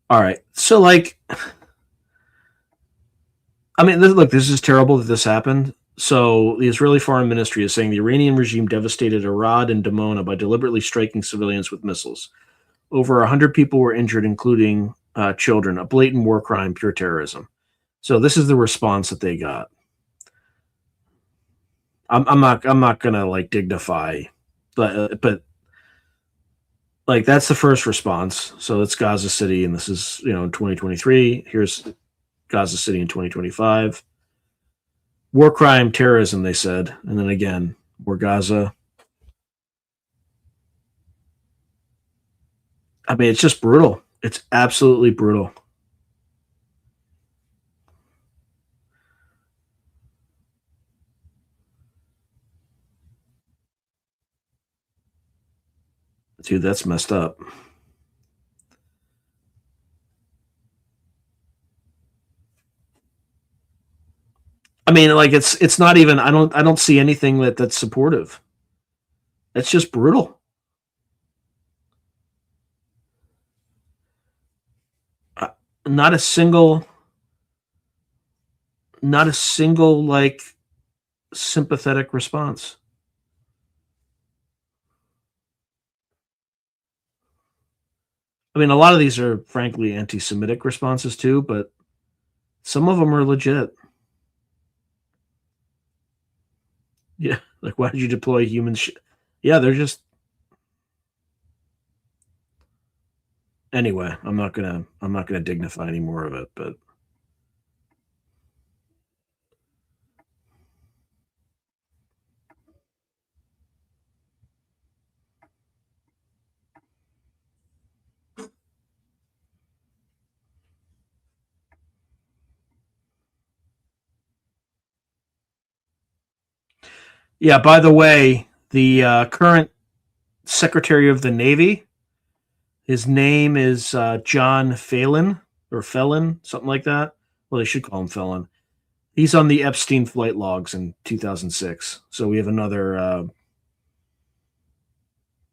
All right, so like, I mean, look, this is terrible that this happened. So the Israeli Foreign Ministry is saying the Iranian regime devastated Arad and Dimona by deliberately striking civilians with missiles. Over 100 people were injured, including children. A blatant war crime, pure terrorism. So this is the response that they got. I'm not gonna like dignify, but like that's the first response. So it's Gaza City, and this is in 2023. Here's Gaza City in 2025. War crime, terrorism, they said, and then again, war Gaza. I mean, it's just brutal. It's absolutely brutal. Dude, that's messed up. I mean, like it's not even. I don't see anything that's supportive. It's just brutal. Not a single like sympathetic response. I mean, a lot of these are frankly anti-Semitic responses too, but some of them are legit. Yeah, like why did you deploy humans? Yeah, they're just. Anyway, I'm not gonna dignify any more of it, but. Yeah, by the way, the current Secretary of the Navy, his name is John Phelan, or Felon, something like that. Well, they should call him Felon. He's on the Epstein flight logs in 2006. So we have another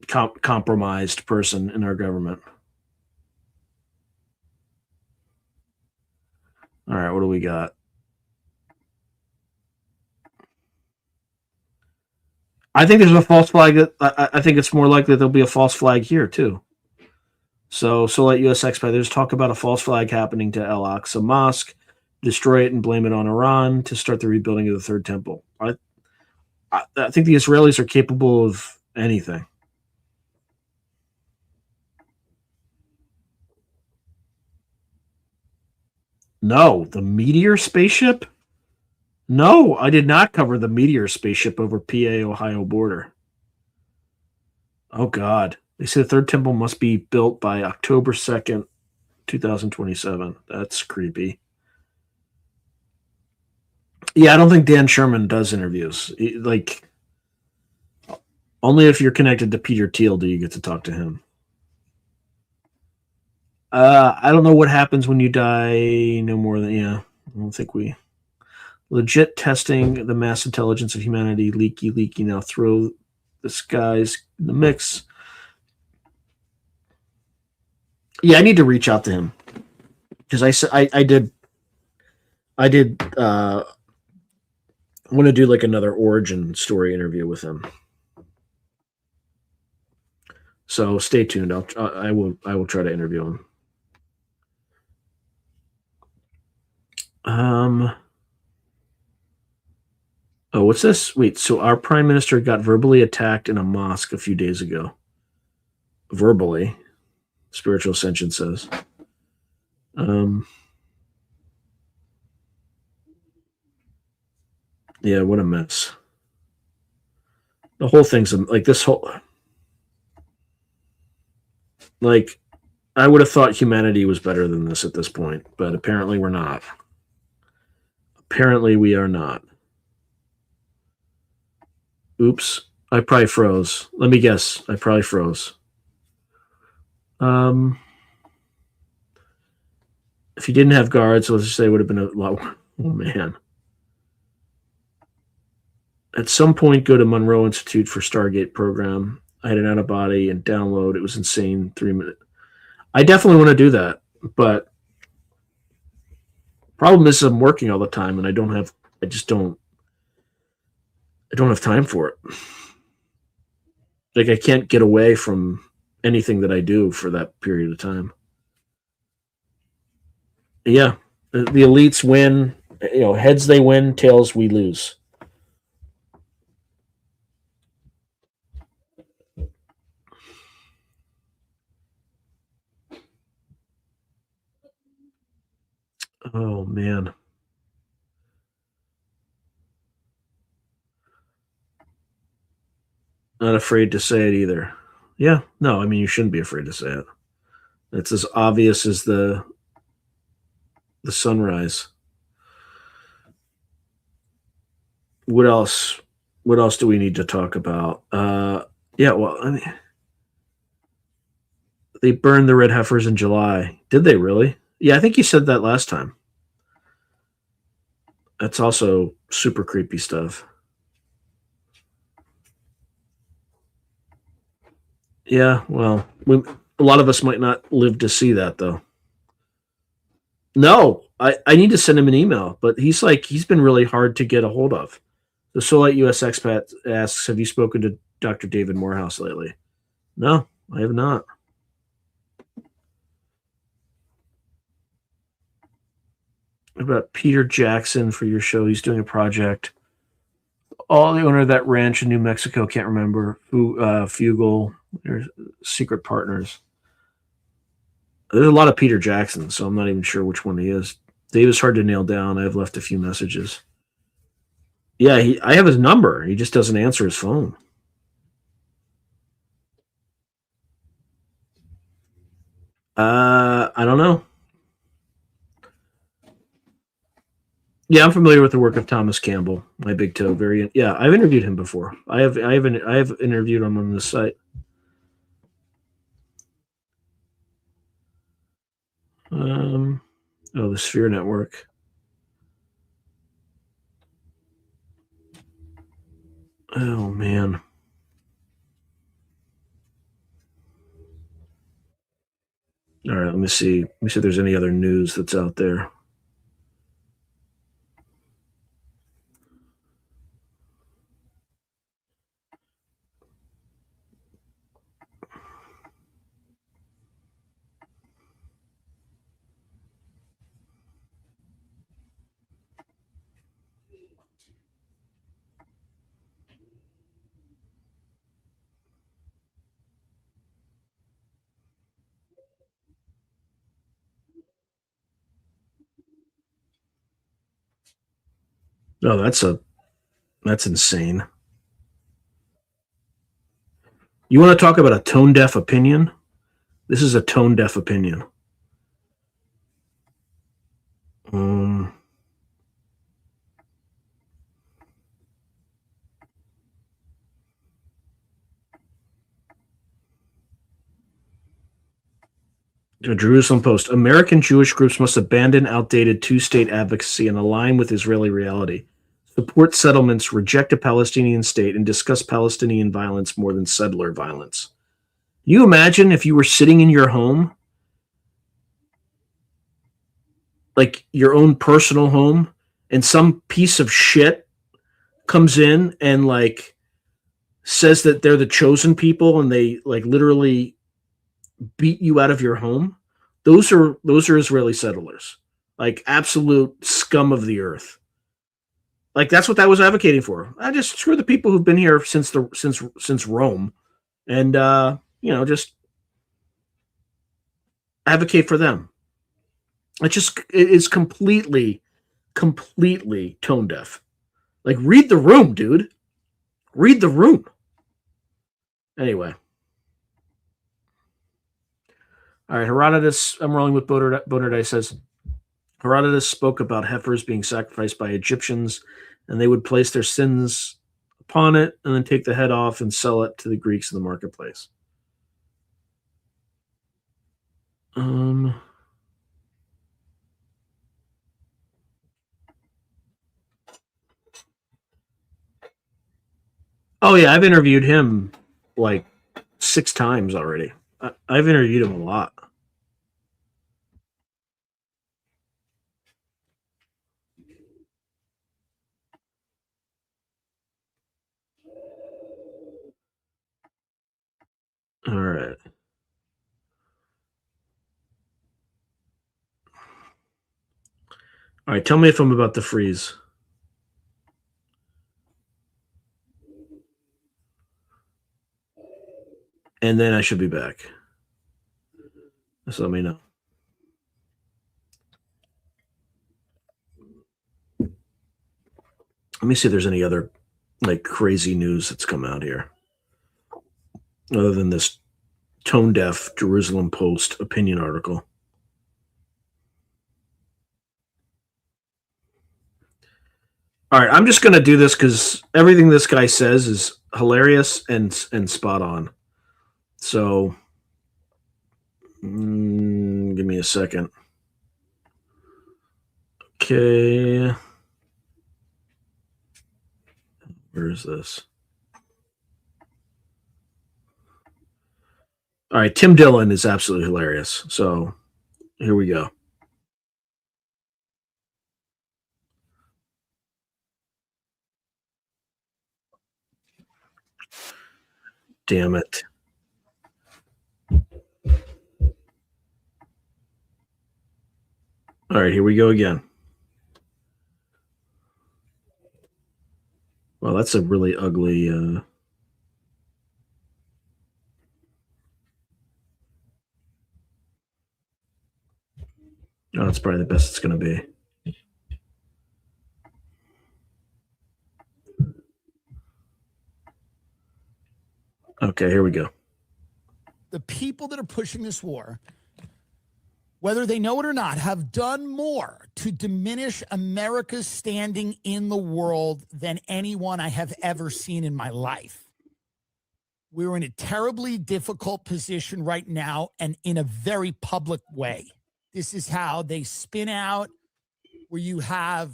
compromised person in our government. All right, what do we got? I think there's a false flag. I think it's more likely there'll be a false flag here too. So let US expat. There's talk about a false flag happening to Al Aqsa Mosque, destroy it and blame it on Iran to start the rebuilding of the Third Temple. I think the Israelis are capable of anything. No, the Meteor spaceship? No, I did not cover the Meteor spaceship over PA-Ohio border. Oh, God. They say the Third Temple must be built by October 2nd, 2027. That's creepy. Yeah, I don't think Dan Sherman does interviews. Like, only if you're connected to Peter Thiel do you get to talk to him. I don't know what happens when you die. No more than, I don't think we... Legit testing the mass intelligence of humanity. Leaky. Now throw this guy's in the mix. Yeah, I need to reach out to him because I did want to do like another origin story interview with him. So stay tuned. I will try to interview him. Oh, what's this? Wait, so our prime minister got verbally attacked in a mosque a few days ago. Verbally, Spiritual Ascension says. Yeah, what a mess. The whole thing's like this whole... Like, I would have thought humanity was better than this at this point, but apparently we're not. Apparently we are not. Oops, I probably froze. Let me guess. I probably froze. If you didn't have guards, let's just say it would have been a lot. Oh, man. At some point, go to Monroe Institute for Stargate program. I had an out-of-body and download. It was insane. 3 minutes. I definitely want to do that, but problem is I'm working all the time and I just don't. I don't have time for it. Like, I can't get away from anything that I do for that period of time. Yeah, the elites win. Heads they win, tails we lose. Oh man. Not afraid to say it either. Yeah, no, I mean, you shouldn't be afraid to say it. It's as obvious as the sunrise. What else? What else do we need to talk about? Yeah, well, I mean, they burned the red heifers in July. Did they really? Yeah, I think you said that last time. That's also super creepy stuff. Yeah, well, a lot of us might not live to see that, though. No, I need to send him an email, but he's been really hard to get a hold of. The Solite US expat asks, have you spoken to Dr. David Morehouse lately? No, I have not. What about Peter Jackson for your show? He's doing a project. Oh, the owner of that ranch in New Mexico, can't remember. Fugel, they're secret partners. There's a lot of Peter Jackson, so I'm not even sure which one he is. Dave is hard to nail down. I've left a few messages. Yeah, I have his number. He just doesn't answer his phone. I don't know. Yeah, I'm familiar with the work of Thomas Campbell, my big toe. I've interviewed him before. I have interviewed him on this site. The Sphere Network. Oh man. All right, let me see. Let me see if there's any other news that's out there. No, that's insane. You want to talk about a tone deaf opinion? This is a tone deaf opinion. The Jerusalem Post. American Jewish groups must abandon outdated two-state advocacy and align with Israeli reality. Support settlements, reject a Palestinian state, and discuss Palestinian violence more than settler violence. Can you imagine if you were sitting in your home, like your own personal home, and some piece of shit comes in and says that they're the chosen people and they literally beat you out of your home? Those are Israeli settlers, absolute scum of the earth. That's what that was advocating for. I just screw the people who've been here since Rome, and just advocate for them. It is completely tone deaf. Read the room, dude. Read the room. Anyway. All right, Herodotus, I'm rolling with Bonardai says, Herodotus spoke about heifers being sacrificed by Egyptians, and they would place their sins upon it and then take the head off and sell it to the Greeks in the marketplace. Oh yeah, I've interviewed him 6 times already. I've interviewed him a lot. All right. All right, tell me if I'm about to freeze. And then I should be back. Just let me know. Let me see if there's any other like crazy news that's come out here. Other than this tone deaf Jerusalem Post opinion article. All right, I'm just going to do this because everything this guy says is hilarious and spot on. So, give me a second. Okay. Where is this? All right, Tim Dillon is absolutely hilarious. So, here we go. Damn it. All right, here we go again. Well, that's a really ugly. Oh, that's probably the best it's going to be. Okay, here we go. The people that are pushing this war, whether they know it or not, have done more to diminish America's standing in the world than anyone I have ever seen in my life. We're in a terribly difficult position right now and in a very public way. This is how they spin out, where you have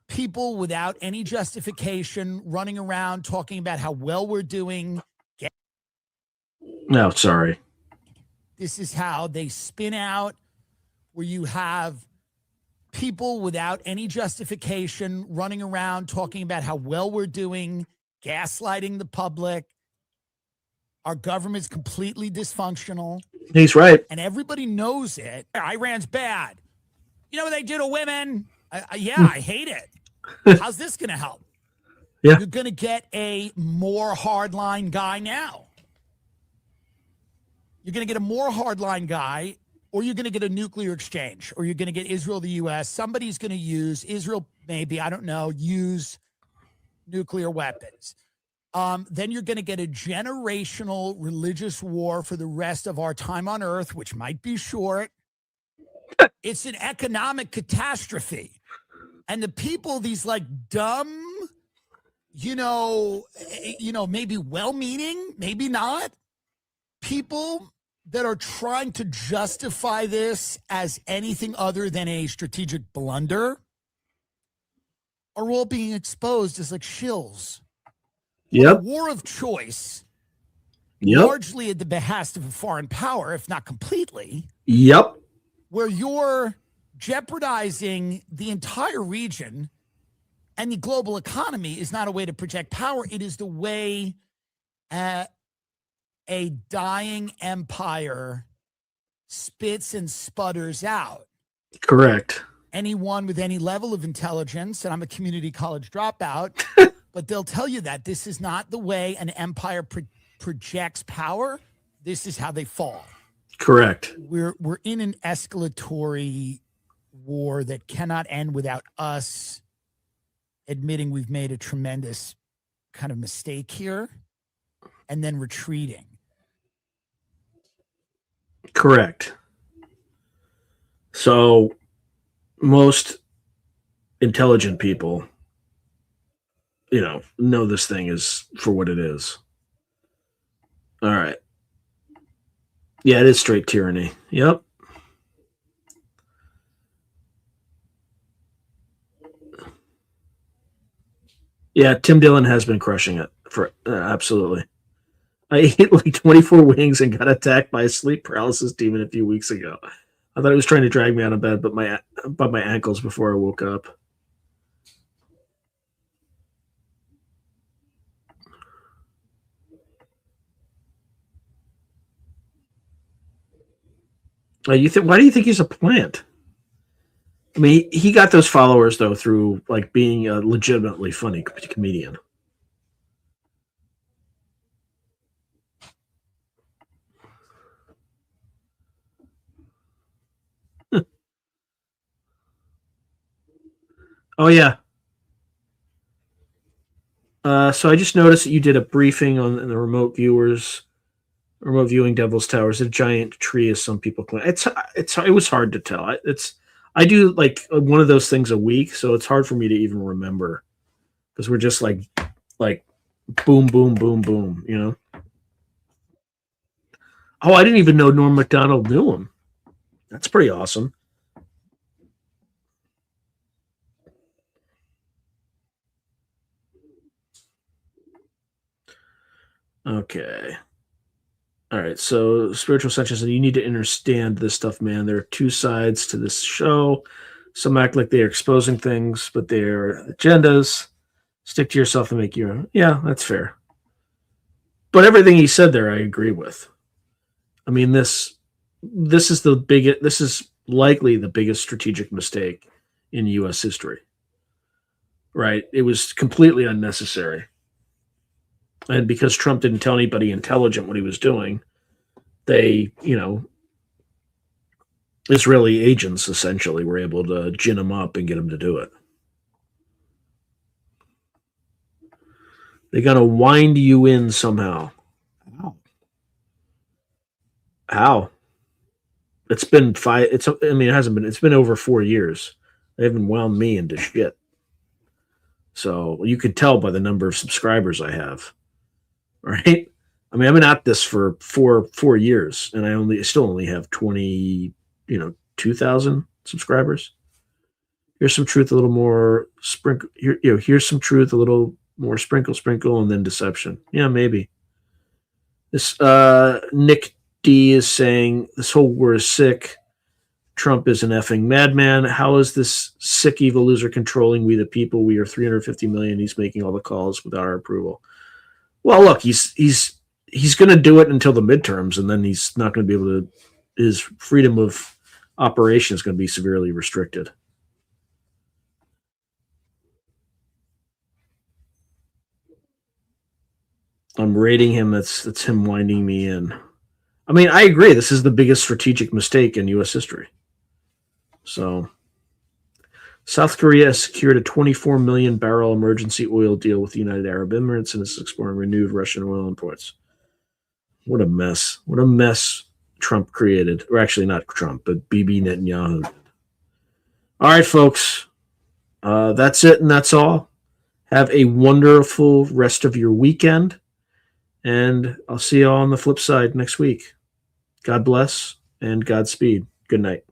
people without any justification running around talking about how well we're doing. No, sorry. This is how they spin out, where you have people without any justification running around talking about how well we're doing, gaslighting the public. Our government's completely dysfunctional. He's right. And everybody knows it. Iran's bad. You know what they do to women? Yeah, I hate it. How's this going to help? Yeah. You're going to get a more hardline guy now. You're going to get a more hardline guy, or you're going to get a nuclear exchange, or you're going to get Israel, the U.S. Somebody's going to use Israel, maybe, I don't know, use nuclear weapons. Then you're going to get a generational religious war for the rest of our time on Earth, which might be short. It's an economic catastrophe. And the people, these like dumb, maybe well-meaning, maybe not, people that are trying to justify this as anything other than a strategic blunder are all being exposed as like shills. Yep. A war of choice, Yep. largely at the behest of a foreign power, if not completely. Yep. Where you're jeopardizing the entire region, and the global economy is not a way to project power. It is the way a dying empire spits and sputters out. Correct. Anyone with any level of intelligence, and I'm a community college dropout, but they'll tell you that this is not the way an empire projects power. This is how they fall. Correct. We're in an escalatory war that cannot end without us admitting we've made a tremendous kind of mistake here and then retreating. Correct. So most intelligent people, know this thing is for what it is. All right. Yeah, it is straight tyranny. Yep. Yeah, Tim Dillon has been crushing it for absolutely. I ate like 24 wings and got attacked by a sleep paralysis demon a few weeks ago. I thought it was trying to drag me out of bed, but my ankles before I woke up. You think? Why do you think he's a plant? I mean, he got those followers though through like being a legitimately funny comedian. Oh yeah. So I just noticed that you did a briefing on the remote viewing Devil's Tower. Is a giant tree, as some people claim. It was hard to tell. I do like one of those things a week, so it's hard for me to even remember because we're just like boom, boom, boom, boom. You know. Oh, I didn't even know Norm Macdonald knew him. That's pretty awesome. Okay. All right. So, Spiritual Sanchez, you need to understand this stuff, man. There are two sides to this show. Some act like they're exposing things, but they're agendas. Stick to yourself and make your own. Yeah, that's fair. But everything he said there, I agree with. I mean, this is the biggest. This is likely the biggest strategic mistake in U.S. history. Right? It was completely unnecessary. And because Trump didn't tell anybody intelligent what he was doing, they, Israeli agents essentially were able to gin him up and get him to do it. They got to wind you in somehow. How? It's been it hasn't been, it's been over 4 years. They haven't wound me into shit. So you could tell by the number of subscribers I have. Right? I mean, I've been at this for four years, and I still only have 2,000 subscribers. Here's some truth, a little more sprinkle. Here's some truth, a little more sprinkle, and then deception. Yeah, maybe. This Nick D is saying this whole war is sick. Trump is an effing madman. How is this sick evil loser controlling we the people? We are 350 million. He's making all the calls without our approval. Well, look, he's going to do it until the midterms, and then he's not going to be able to. His freedom of operation is going to be severely restricted. I'm rating him. That's him winding me in. I mean, I agree. This is the biggest strategic mistake in U.S. history. So, South Korea has secured a 24 million barrel emergency oil deal with the United Arab Emirates and is exploring renewed Russian oil imports. What a mess. What a mess Trump created. Or actually not Trump, but Bibi Netanyahu. All right, folks. That's it and that's all. Have a wonderful rest of your weekend. And I'll see you all on the flip side next week. God bless and Godspeed. Good night.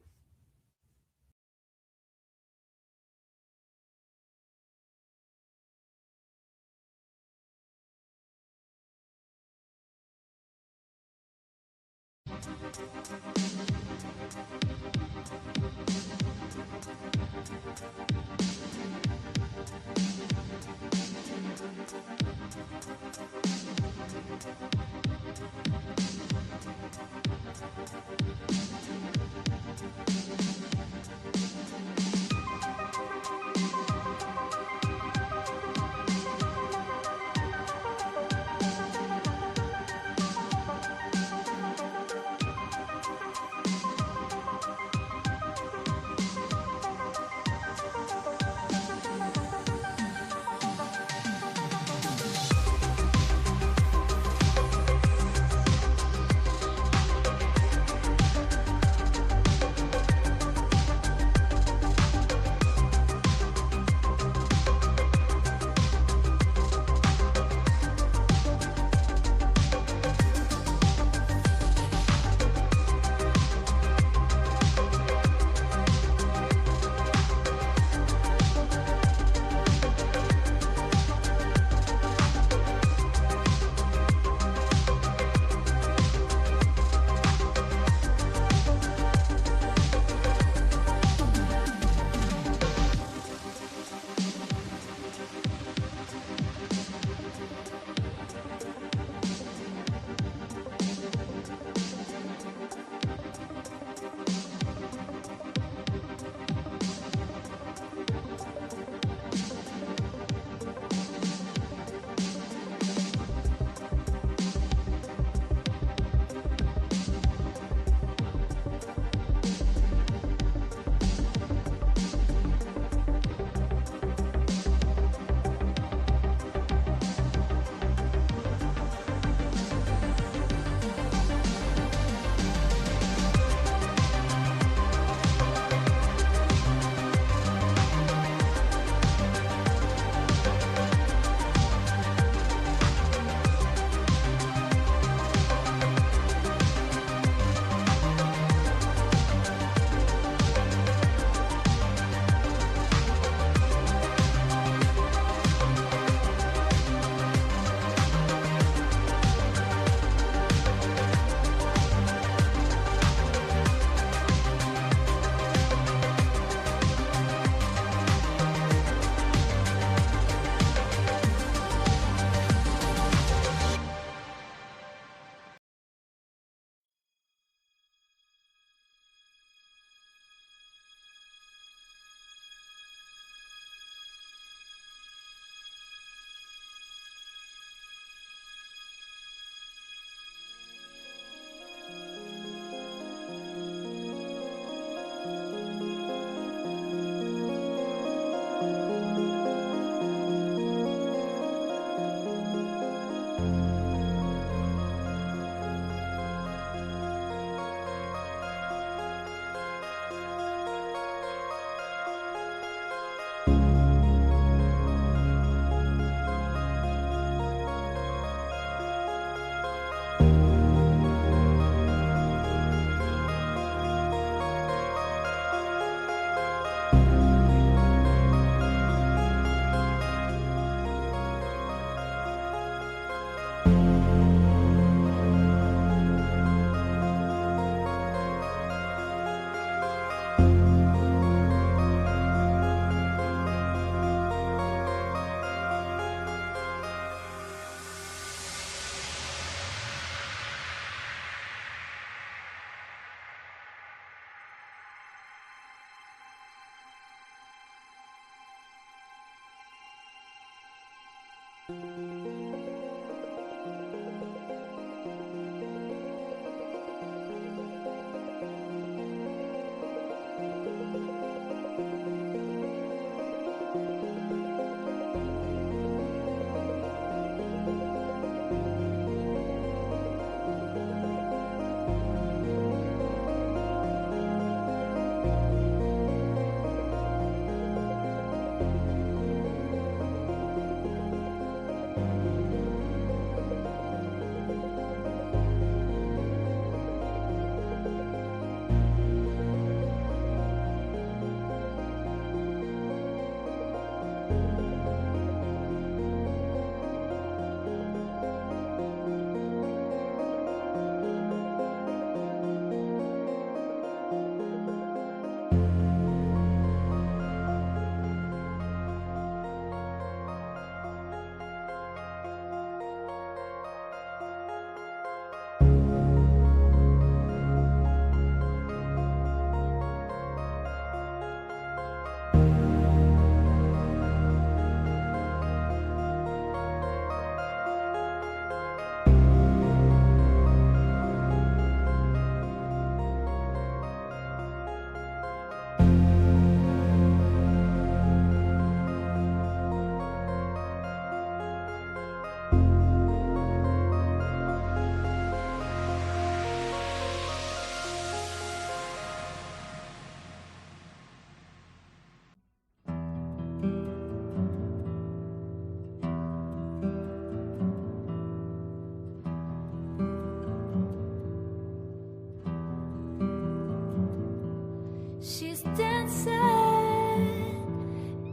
She's dancing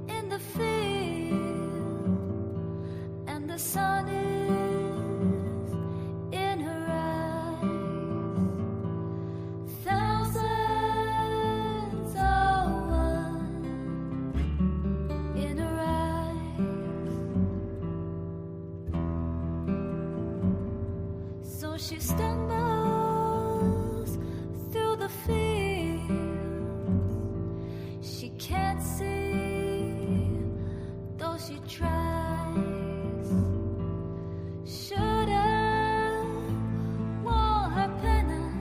in the field, and the sun is in her eyes. Thousands of one in her eyes. So she stumbles through the field. She can't see, though she tries. Should've worn her pennant.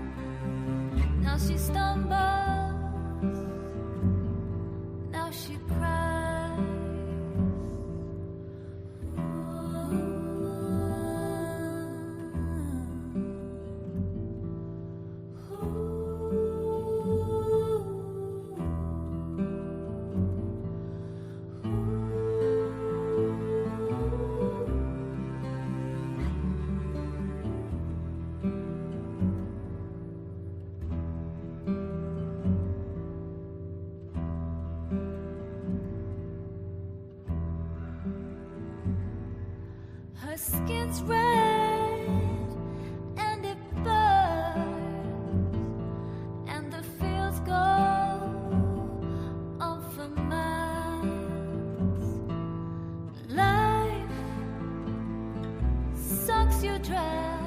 Now she stumbles. Now she cries. Her skin's red and it burns, and the fields go on for miles. Life sucks you dry.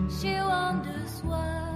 She wonders why.